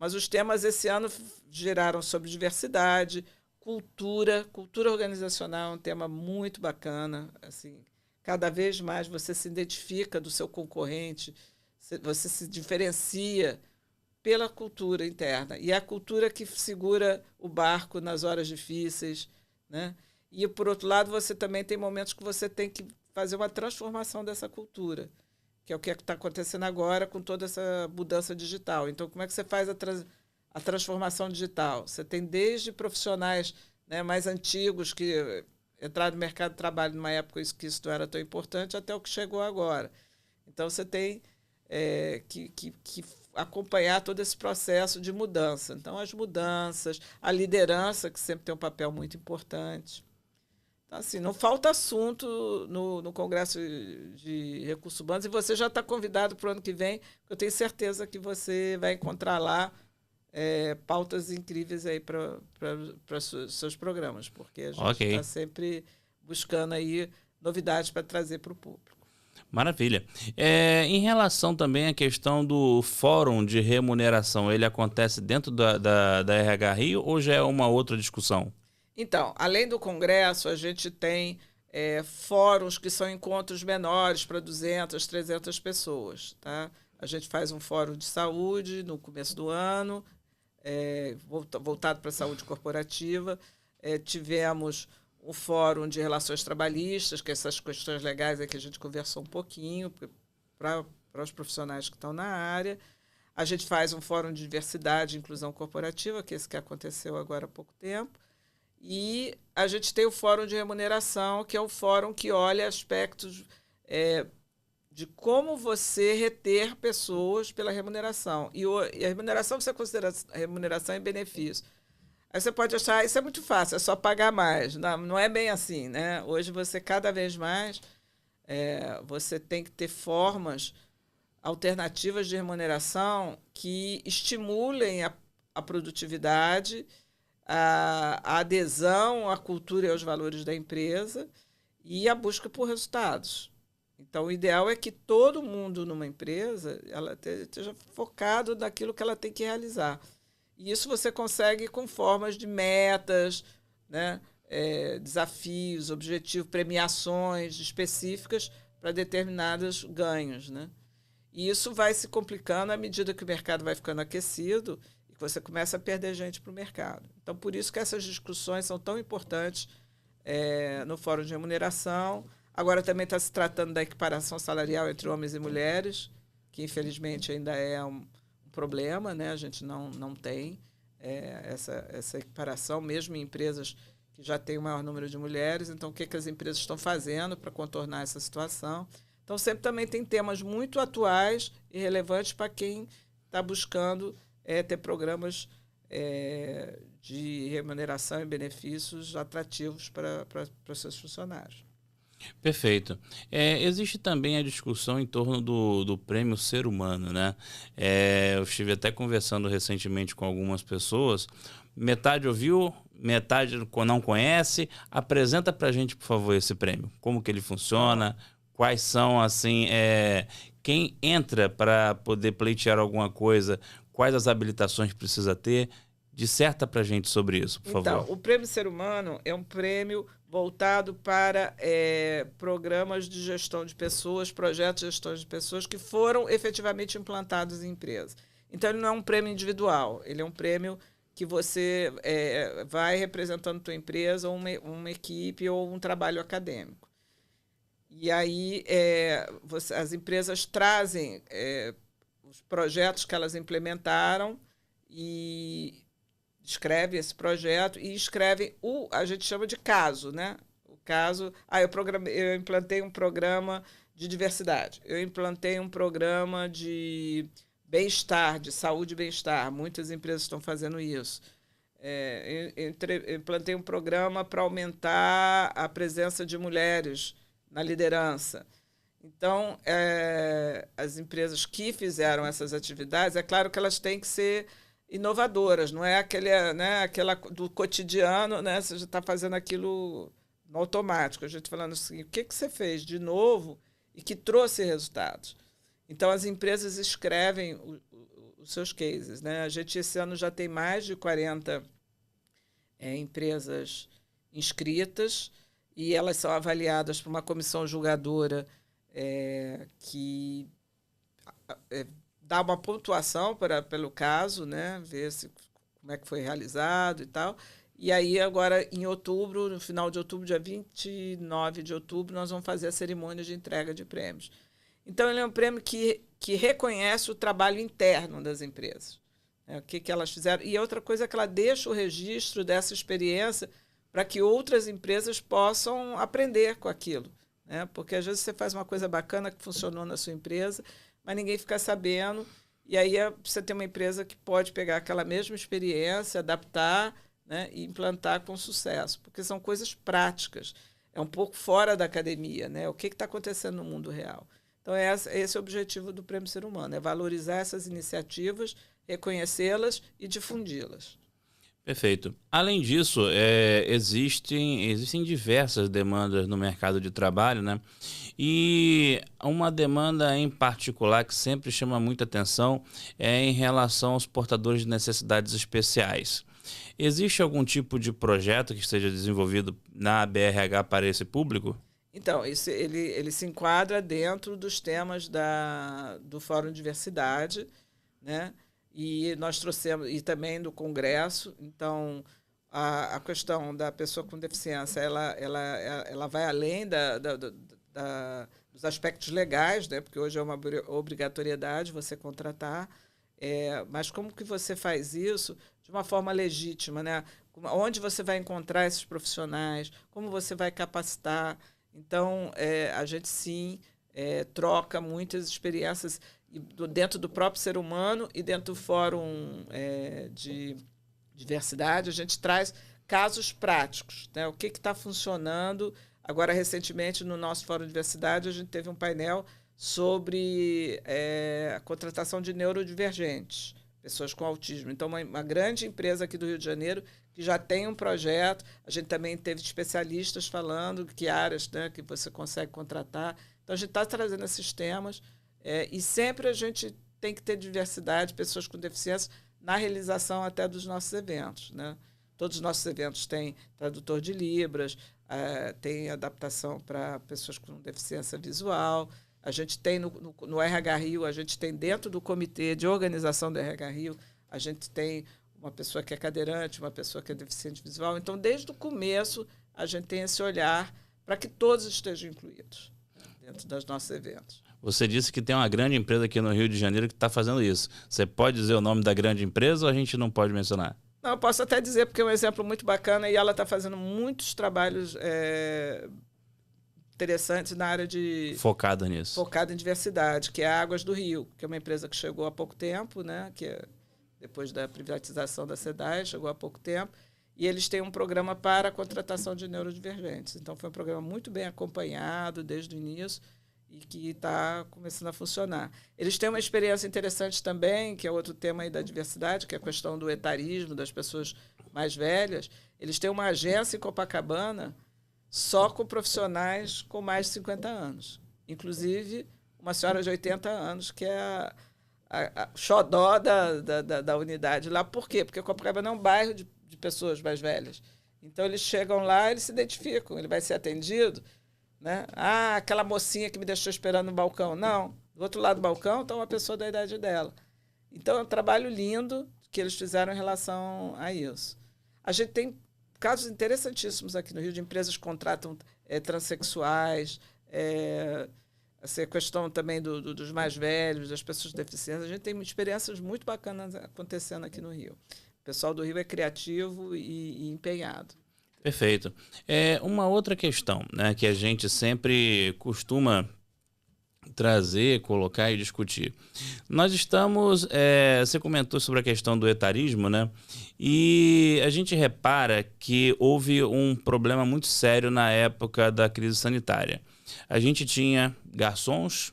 Mas os temas esse ano giraram sobre diversidade, cultura organizacional, um tema muito bacana. Assim, cada vez mais você se identifica do seu concorrente, você se diferencia pela cultura interna. E é a cultura que segura o barco nas horas difíceis, né? E, por outro lado, você também tem momentos que você tem que fazer uma transformação dessa cultura, que é o que está acontecendo agora com toda essa mudança digital. Então, como é que você faz a transformação digital? Você tem desde profissionais, né, mais antigos que entraram no mercado de trabalho numa época que isso não era tão importante, até o que chegou agora. Então, você tem que acompanhar todo esse processo de mudança. Então, as mudanças, a liderança, que sempre tem um papel muito importante. Então, assim, não falta assunto no Congresso de Recursos Humanos, e você já está convidado para o ano que vem, eu tenho certeza que você vai encontrar lá pautas incríveis aí para seus programas, porque a gente está sempre buscando aí novidades para trazer para o público. Maravilha. Em relação também à questão do fórum de remuneração, ele acontece dentro da RH Rio ou já é uma outra discussão? Então, além do congresso, a gente tem fóruns que são encontros menores para 200, 300 pessoas. Tá? A gente faz um fórum de saúde no começo do ano, voltado para a saúde corporativa. tivemos o Fórum de Relações Trabalhistas, que essas questões legais é que a gente conversou um pouquinho para os profissionais que estão na área. A gente faz um Fórum de Diversidade e Inclusão Corporativa, que é esse que aconteceu agora há pouco tempo. E a gente tem o Fórum de Remuneração, que é um fórum que olha aspectos de como você reter pessoas pela remuneração. E a remuneração, você considera remuneração e benefício. Aí você pode achar, isso é muito fácil, é só pagar mais. Não é bem assim, né? Hoje você, cada vez mais, você tem que ter formas alternativas de remuneração que estimulem a produtividade, a adesão à cultura e aos valores da empresa e a busca por resultados. Então, o ideal é que todo mundo numa empresa ela esteja focado naquilo que ela tem que realizar. E isso você consegue com formas de metas, né? Desafios, objetivos, premiações específicas para determinados ganhos, né? E isso vai se complicando à medida que o mercado vai ficando aquecido e que você começa a perder gente para o mercado. Então, por isso que essas discussões são tão importantes no Fórum de Remuneração. Agora também está se tratando da equiparação salarial entre homens e mulheres, que infelizmente ainda é um problema, né? A gente não tem essa equiparação, mesmo em empresas que já têm o maior número de mulheres. Então, o que as empresas estão fazendo para contornar essa situação? Então, sempre também tem temas muito atuais e relevantes para quem está buscando ter programas de remuneração e benefícios atrativos para os seus funcionários. Perfeito. Existe também a discussão em torno do prêmio Ser Humano, né? Eu estive até conversando recentemente com algumas pessoas, metade ouviu, metade não conhece. Apresenta para a gente, por favor, esse prêmio. Como que ele funciona? Quais são, assim, quem entra para poder pleitear alguma coisa? Quais as habilitações precisa ter? Disserta para a gente sobre isso, por favor. Então, o Prêmio Ser Humano é um prêmio voltado para programas de gestão de pessoas, projetos de gestão de pessoas que foram efetivamente implantados em empresas. Então, ele não é um prêmio individual, ele é um prêmio que você vai representando a tua empresa, ou uma equipe ou um trabalho acadêmico. E aí as empresas trazem os projetos que elas implementaram e escreve esse projeto e escreve a gente chama de caso, né? O caso, eu implantei um programa de diversidade, eu implantei um programa de bem-estar, de saúde e bem-estar. Muitas empresas estão fazendo isso. Eu implantei um programa para aumentar a presença de mulheres na liderança. Então, as empresas que fizeram essas atividades, é claro que elas têm que ser inovadoras, não é aquela do cotidiano, né? Você já está fazendo aquilo no automático. A gente falando assim, o que você fez de novo e que trouxe resultados? Então, as empresas escrevem os seus cases, né? A gente, esse ano, já tem mais de 40 empresas inscritas e elas são avaliadas por uma comissão julgadora que dá uma pontuação pelo caso, né? Ver como é que foi realizado e tal. E aí, agora, em outubro, no final de outubro, dia 29 de outubro, nós vamos fazer a cerimônia de entrega de prêmios. Então, ele é um prêmio que reconhece o trabalho interno das empresas, né? O que elas fizeram. E outra coisa é que ela deixa o registro dessa experiência para que outras empresas possam aprender com aquilo, né? Porque, às vezes, você faz uma coisa bacana que funcionou na sua empresa, mas ninguém fica sabendo. E aí você tem uma empresa que pode pegar aquela mesma experiência, adaptar, né, e implantar com sucesso, porque são coisas práticas. É um pouco fora da academia, né? O que está acontecendo no mundo real. Então, esse é o objetivo do Prêmio Ser Humano, é valorizar essas iniciativas, reconhecê-las e difundi-las. Perfeito. Além disso, existem diversas demandas no mercado de trabalho, né? E uma demanda em particular que sempre chama muita atenção é em relação aos portadores de necessidades especiais. Existe algum tipo de projeto que esteja desenvolvido na BRH para esse público? Então, ele se enquadra dentro dos temas do Fórum de Diversidade, né? E nós trouxemos, e também do Congresso. Então, a questão da pessoa com deficiência, ela vai além dos aspectos legais, né? Porque hoje é uma obrigatoriedade você contratar, mas como que você faz isso de uma forma legítima, né? Onde você vai encontrar esses profissionais, como você vai capacitar. Então, a gente, sim, troca muitas experiências dentro do próprio ser humano e dentro do fórum de diversidade. A gente traz casos práticos, né? O que está funcionando. Agora, recentemente, no nosso fórum de diversidade, a gente teve um painel sobre a contratação de neurodivergentes, pessoas com autismo. Então, uma grande empresa aqui do Rio de Janeiro que já tem um projeto. A gente também teve especialistas falando que áreas, né, que você consegue contratar. Então, a gente está trazendo esses temas e sempre a gente tem que ter diversidade, pessoas com deficiência, na realização até dos nossos eventos, né? Todos os nossos eventos têm tradutor de Libras, tem adaptação para pessoas com deficiência visual. A gente tem no RH Rio, a gente tem dentro do comitê de organização do RH Rio, a gente tem uma pessoa que é cadeirante, uma pessoa que é deficiente visual. Então, desde o começo, a gente tem esse olhar para que todos estejam incluídos, né, dentro dos nossos eventos. Você disse que tem uma grande empresa aqui no Rio de Janeiro que está fazendo isso. Você pode dizer o nome da grande empresa ou a gente não pode mencionar? Não, eu posso até dizer, porque é um exemplo muito bacana e ela está fazendo muitos trabalhos interessantes na área de... Focada nisso. Focada em diversidade, que é a Águas do Rio, que é uma empresa que chegou há pouco tempo, né? Depois da privatização da SEDAI, chegou há pouco tempo, e eles têm um programa para a contratação de neurodivergentes. Então, foi um programa muito bem acompanhado desde o início e que está começando a funcionar. Eles têm uma experiência interessante também, que é outro tema aí da diversidade, que é a questão do etarismo, das pessoas mais velhas. Eles têm uma agência em Copacabana só com profissionais com mais de 50 anos. Inclusive, uma senhora de 80 anos, que é a xodó da unidade lá. Por quê? Porque Copacabana é um bairro de pessoas mais velhas. Então, eles chegam lá, eles se identificam, ele vai ser atendido, né? Ah, aquela mocinha que me deixou esperando no balcão. Não, do outro lado do balcão está uma pessoa da idade dela. Então, é um trabalho lindo que eles fizeram em relação a isso. A gente tem casos interessantíssimos aqui no Rio de empresas que contratam transexuais, essa questão também dos mais velhos, das pessoas deficientes. A gente tem experiências muito bacanas acontecendo aqui no Rio. O pessoal do Rio é criativo e empenhado. Perfeito. Uma outra questão, né, que a gente sempre costuma trazer, colocar e discutir. Nós estamos... você comentou sobre a questão do etarismo, né? E a gente repara que houve um problema muito sério na época da crise sanitária. A gente tinha garçons,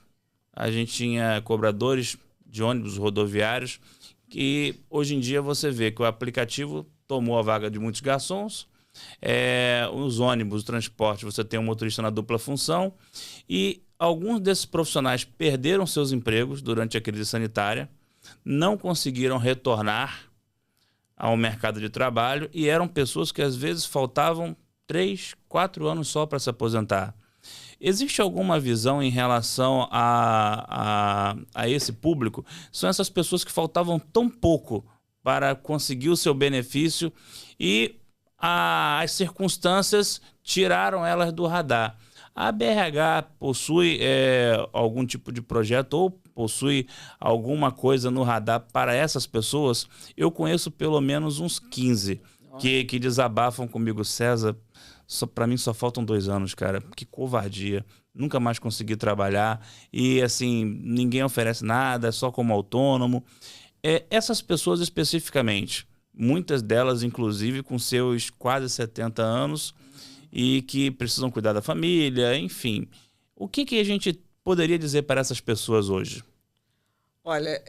a gente tinha cobradores de ônibus rodoviários, que hoje em dia você vê que o aplicativo tomou a vaga de muitos garçons. Os ônibus, o transporte, você tem um motorista na dupla função e alguns desses profissionais perderam seus empregos durante a crise sanitária, não conseguiram retornar ao mercado de trabalho e eram pessoas que às vezes faltavam 3, 4 anos só para se aposentar. Existe alguma visão em relação a esse público? São essas pessoas que faltavam tão pouco para conseguir o seu benefício e as circunstâncias tiraram elas do radar. A BRH possui algum tipo de projeto ou possui alguma coisa no radar para essas pessoas? Eu conheço pelo menos uns 15 que desabafam comigo. César, para mim só faltam 2 anos, cara. Que covardia. Nunca mais consegui trabalhar e assim, ninguém oferece nada, só como autônomo. Essas pessoas especificamente, muitas delas inclusive com seus quase 70 anos e que precisam cuidar da família, enfim. O que a gente poderia dizer para essas pessoas hoje? Olha,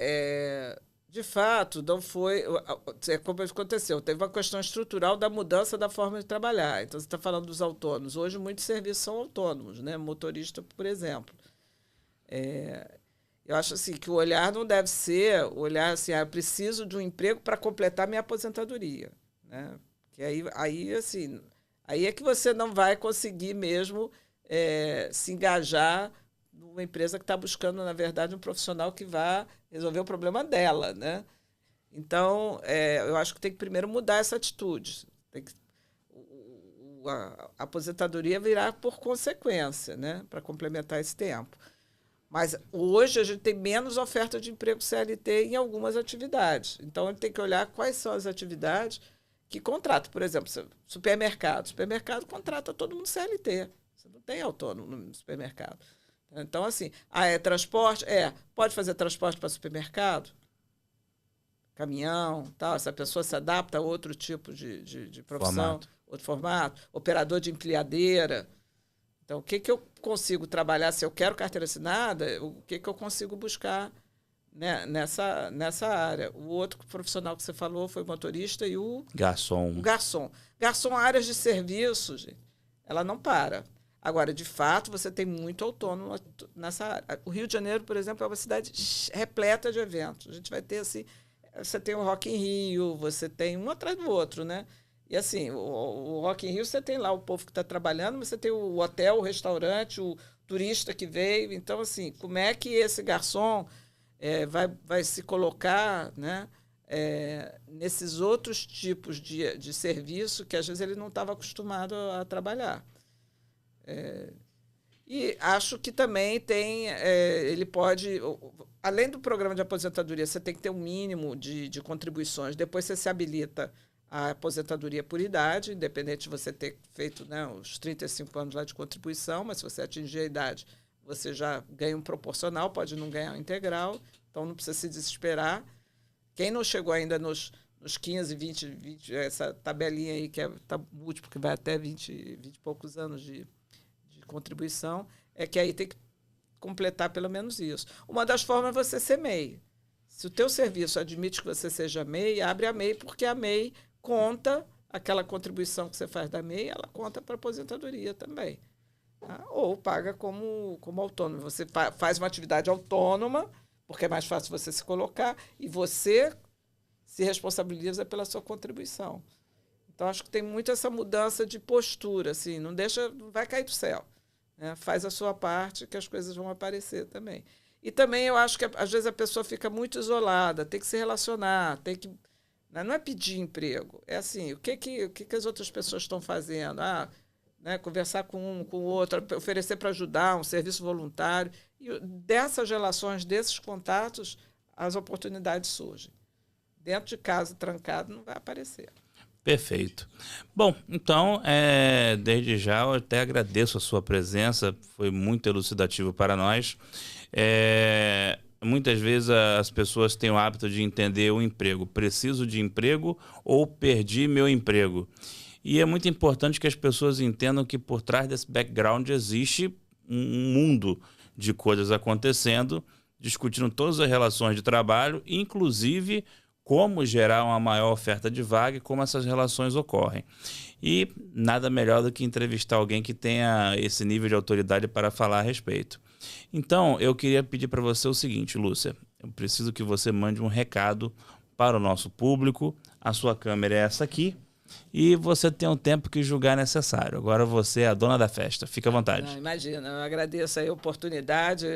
de fato, não foi... como aconteceu, teve uma questão estrutural da mudança da forma de trabalhar. Então, você está falando dos autônomos. Hoje, muitos serviços são autônomos, né? Motorista, por exemplo. Eu acho assim, que o olhar não deve ser o olhar assim, eu preciso de um emprego para completar minha aposentadoria, né? Que aí, assim, aí é que você não vai conseguir mesmo se engajar numa empresa que está buscando, na verdade, um profissional que vá resolver o problema dela, né? Então, eu acho que tem que primeiro mudar essa atitude. Tem que, a aposentadoria virá por consequência, né? Para complementar esse tempo. Mas hoje a gente tem menos oferta de emprego CLT em algumas atividades. Então, ele tem que olhar quais são as atividades que contratam. Por exemplo, supermercado. Supermercado contrata todo mundo CLT. Você não tem autônomo no supermercado. Então, assim, é transporte? Pode fazer transporte para supermercado? Caminhão, tal. Essa pessoa se adapta a outro tipo de profissão, outro formato. Operador de empilhadeira. Então, o que eu consigo trabalhar? Se eu quero carteira assinada, o que eu consigo buscar, né, nessa área? O outro profissional que você falou foi o motorista e o garçom. O garçom. Garçom, áreas de serviço, gente, ela não para. Agora, de fato, você tem muito autônomo nessa área. O Rio de Janeiro, por exemplo, é uma cidade repleta de eventos. A gente vai ter, assim, você tem o Rock in Rio, você tem um atrás do outro, né? E assim, o Rock in Rio, você tem lá o povo que está trabalhando, mas você tem o hotel, o restaurante, o turista que veio. Então, assim, como é que esse garçom vai se colocar, né, nesses outros tipos de serviço que, às vezes, ele não estava acostumado a trabalhar? E acho que também ele pode... Além do programa de aposentadoria, você tem que ter um mínimo de contribuições. Depois você se habilita a aposentadoria por idade, independente de você ter feito, né, os 35 anos lá de contribuição, mas se você atingir a idade, você já ganha um proporcional, pode não ganhar um integral, então não precisa se desesperar. Quem não chegou ainda nos 15, 20, essa tabelinha aí, que tá múltiplo, que vai até 20 e poucos anos de contribuição, é que aí tem que completar pelo menos isso. Uma das formas é você ser MEI. Se o teu serviço admite que você seja MEI, abre a MEI, porque a MEI conta, aquela contribuição que você faz da MEI, ela conta para a aposentadoria também. Tá? Ou paga como autônomo. Você faz uma atividade autônoma, porque é mais fácil você se colocar, e você se responsabiliza pela sua contribuição. Então, acho que tem muito essa mudança de postura, assim, não vai cair do céu. Né? Faz a sua parte, que as coisas vão aparecer também. E também eu acho que, às vezes, a pessoa fica muito isolada, tem que se relacionar, tem que... Não é pedir emprego, é assim, o que as outras pessoas estão fazendo? Né, conversar com o outro, oferecer para ajudar, um serviço voluntário. E dessas relações, desses contatos, as oportunidades surgem. Dentro de casa, trancado, não vai aparecer. Perfeito. Bom, então, desde já eu até agradeço a sua presença, foi muito elucidativo para nós. Muitas vezes as pessoas têm o hábito de entender o emprego. Preciso de emprego ou perdi meu emprego? E é muito importante que as pessoas entendam que por trás desse background existe um mundo de coisas acontecendo, discutindo todas as relações de trabalho, inclusive como gerar uma maior oferta de vaga e como essas relações ocorrem. E nada melhor do que entrevistar alguém que tenha esse nível de autoridade para falar a respeito. Então, eu queria pedir para você o seguinte, Lúcia. Eu preciso que você mande um recado para o nosso público. A sua câmera é essa aqui. E você tem o tempo que julgar necessário. Agora você é a dona da festa. Fica à vontade. Não, imagina, eu agradeço a oportunidade.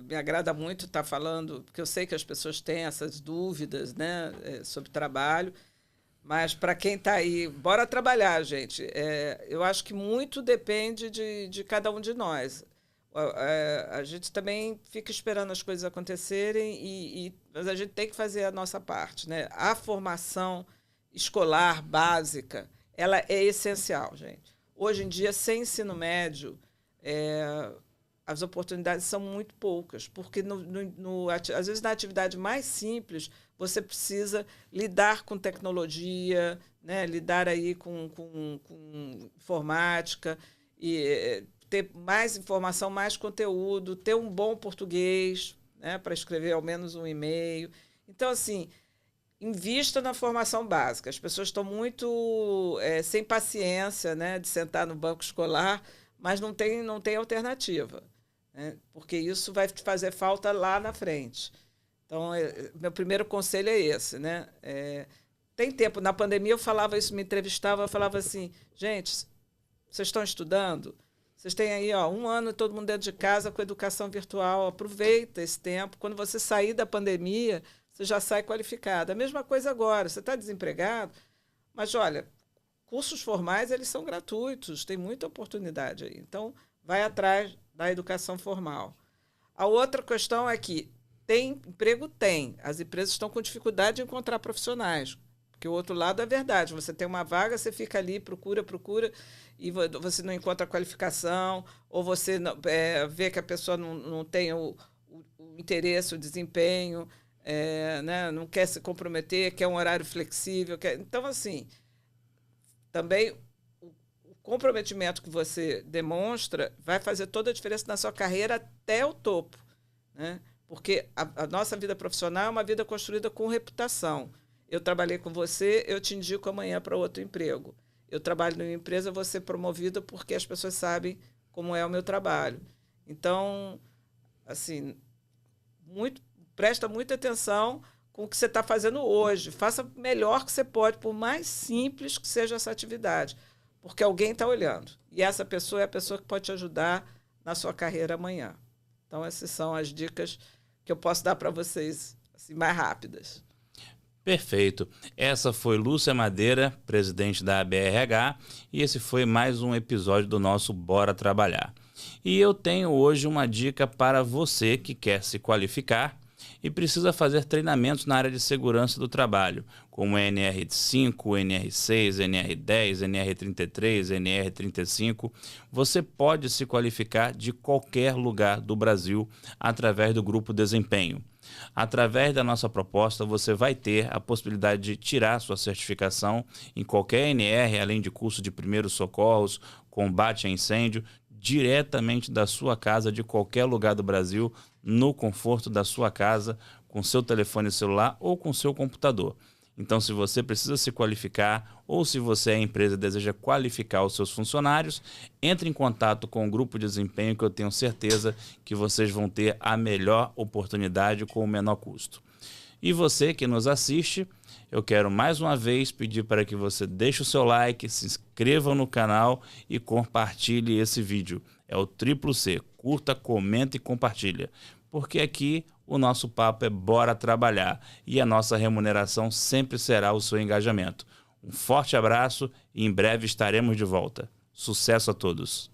Me agrada muito estar falando, porque eu sei que as pessoas têm essas dúvidas, né, sobre trabalho. Mas para quem está aí, bora trabalhar, gente. Eu acho que muito depende de cada um de nós. A gente também fica esperando as coisas acontecerem, mas a gente tem que fazer a nossa parte, né? A formação escolar básica, ela é essencial, gente. Hoje em dia, sem ensino médio, as oportunidades são muito poucas, porque às vezes na atividade mais simples você precisa lidar com tecnologia, né? Lidar aí com informática e ter mais informação, mais conteúdo, ter um bom português, né? Para escrever ao menos um e-mail. Então, assim, invista na formação básica. As pessoas estão muito sem paciência, né, de sentar no banco escolar, mas não tem alternativa, né, porque isso vai te fazer falta lá na frente. Então, meu primeiro conselho é esse. Né? Tem tempo. Na pandemia eu falava isso, me entrevistava, eu falava assim, gente, vocês estão estudando? Vocês têm aí 1 ano todo mundo dentro de casa com educação virtual. Aproveita esse tempo. Quando você sair da pandemia, você já sai qualificado. A mesma coisa agora. Você está desempregado, mas, olha, cursos formais, eles são gratuitos, tem muita oportunidade aí. Então, vai atrás da educação formal. A outra questão é que emprego tem. As empresas estão com dificuldade de encontrar profissionais. Porque o outro lado é verdade. Você tem uma vaga, você fica ali, procura, e você não encontra qualificação, ou você vê que a pessoa não tem o interesse, o desempenho, né? Não quer se comprometer, quer um horário flexível. Então, assim, também o comprometimento que você demonstra vai fazer toda a diferença na sua carreira até o topo, né? Porque a nossa vida profissional é uma vida construída com reputação. Eu trabalhei com você, eu te indico amanhã para outro emprego. Eu trabalho numa empresa, vou ser promovida porque as pessoas sabem como é o meu trabalho. Então, assim, presta muita atenção com o que você está fazendo hoje. Faça o melhor que você pode, por mais simples que seja essa atividade, porque alguém está olhando. E essa pessoa é a pessoa que pode te ajudar na sua carreira amanhã. Então, essas são as dicas que eu posso dar para vocês, assim, mais rápidas. Perfeito. Essa foi Lúcia Madeira, presidente da ABRH, e esse foi mais um episódio do nosso Bora Trabalhar. E eu tenho hoje uma dica para você que quer se qualificar e precisa fazer treinamentos na área de segurança do trabalho, como NR5, NR6, NR10, NR33, NR35. Você pode se qualificar de qualquer lugar do Brasil através do Grupo Desempenho. Através da nossa proposta, você vai ter a possibilidade de tirar sua certificação em qualquer NR, além de curso de primeiros socorros, combate a incêndio, diretamente da sua casa, de qualquer lugar do Brasil, no conforto da sua casa, com seu telefone celular ou com seu computador. Então, se você precisa se qualificar ou se você é empresa e deseja qualificar os seus funcionários, entre em contato com o Grupo de Desempenho, que eu tenho certeza que vocês vão ter a melhor oportunidade com o menor custo. E você que nos assiste, eu quero mais uma vez pedir para que você deixe o seu like, se inscreva no canal e compartilhe esse vídeo. É o C, curta, comenta e compartilha. Porque aqui o nosso papo é bora trabalhar e a nossa remuneração sempre será o seu engajamento. Um forte abraço e em breve estaremos de volta. Sucesso a todos!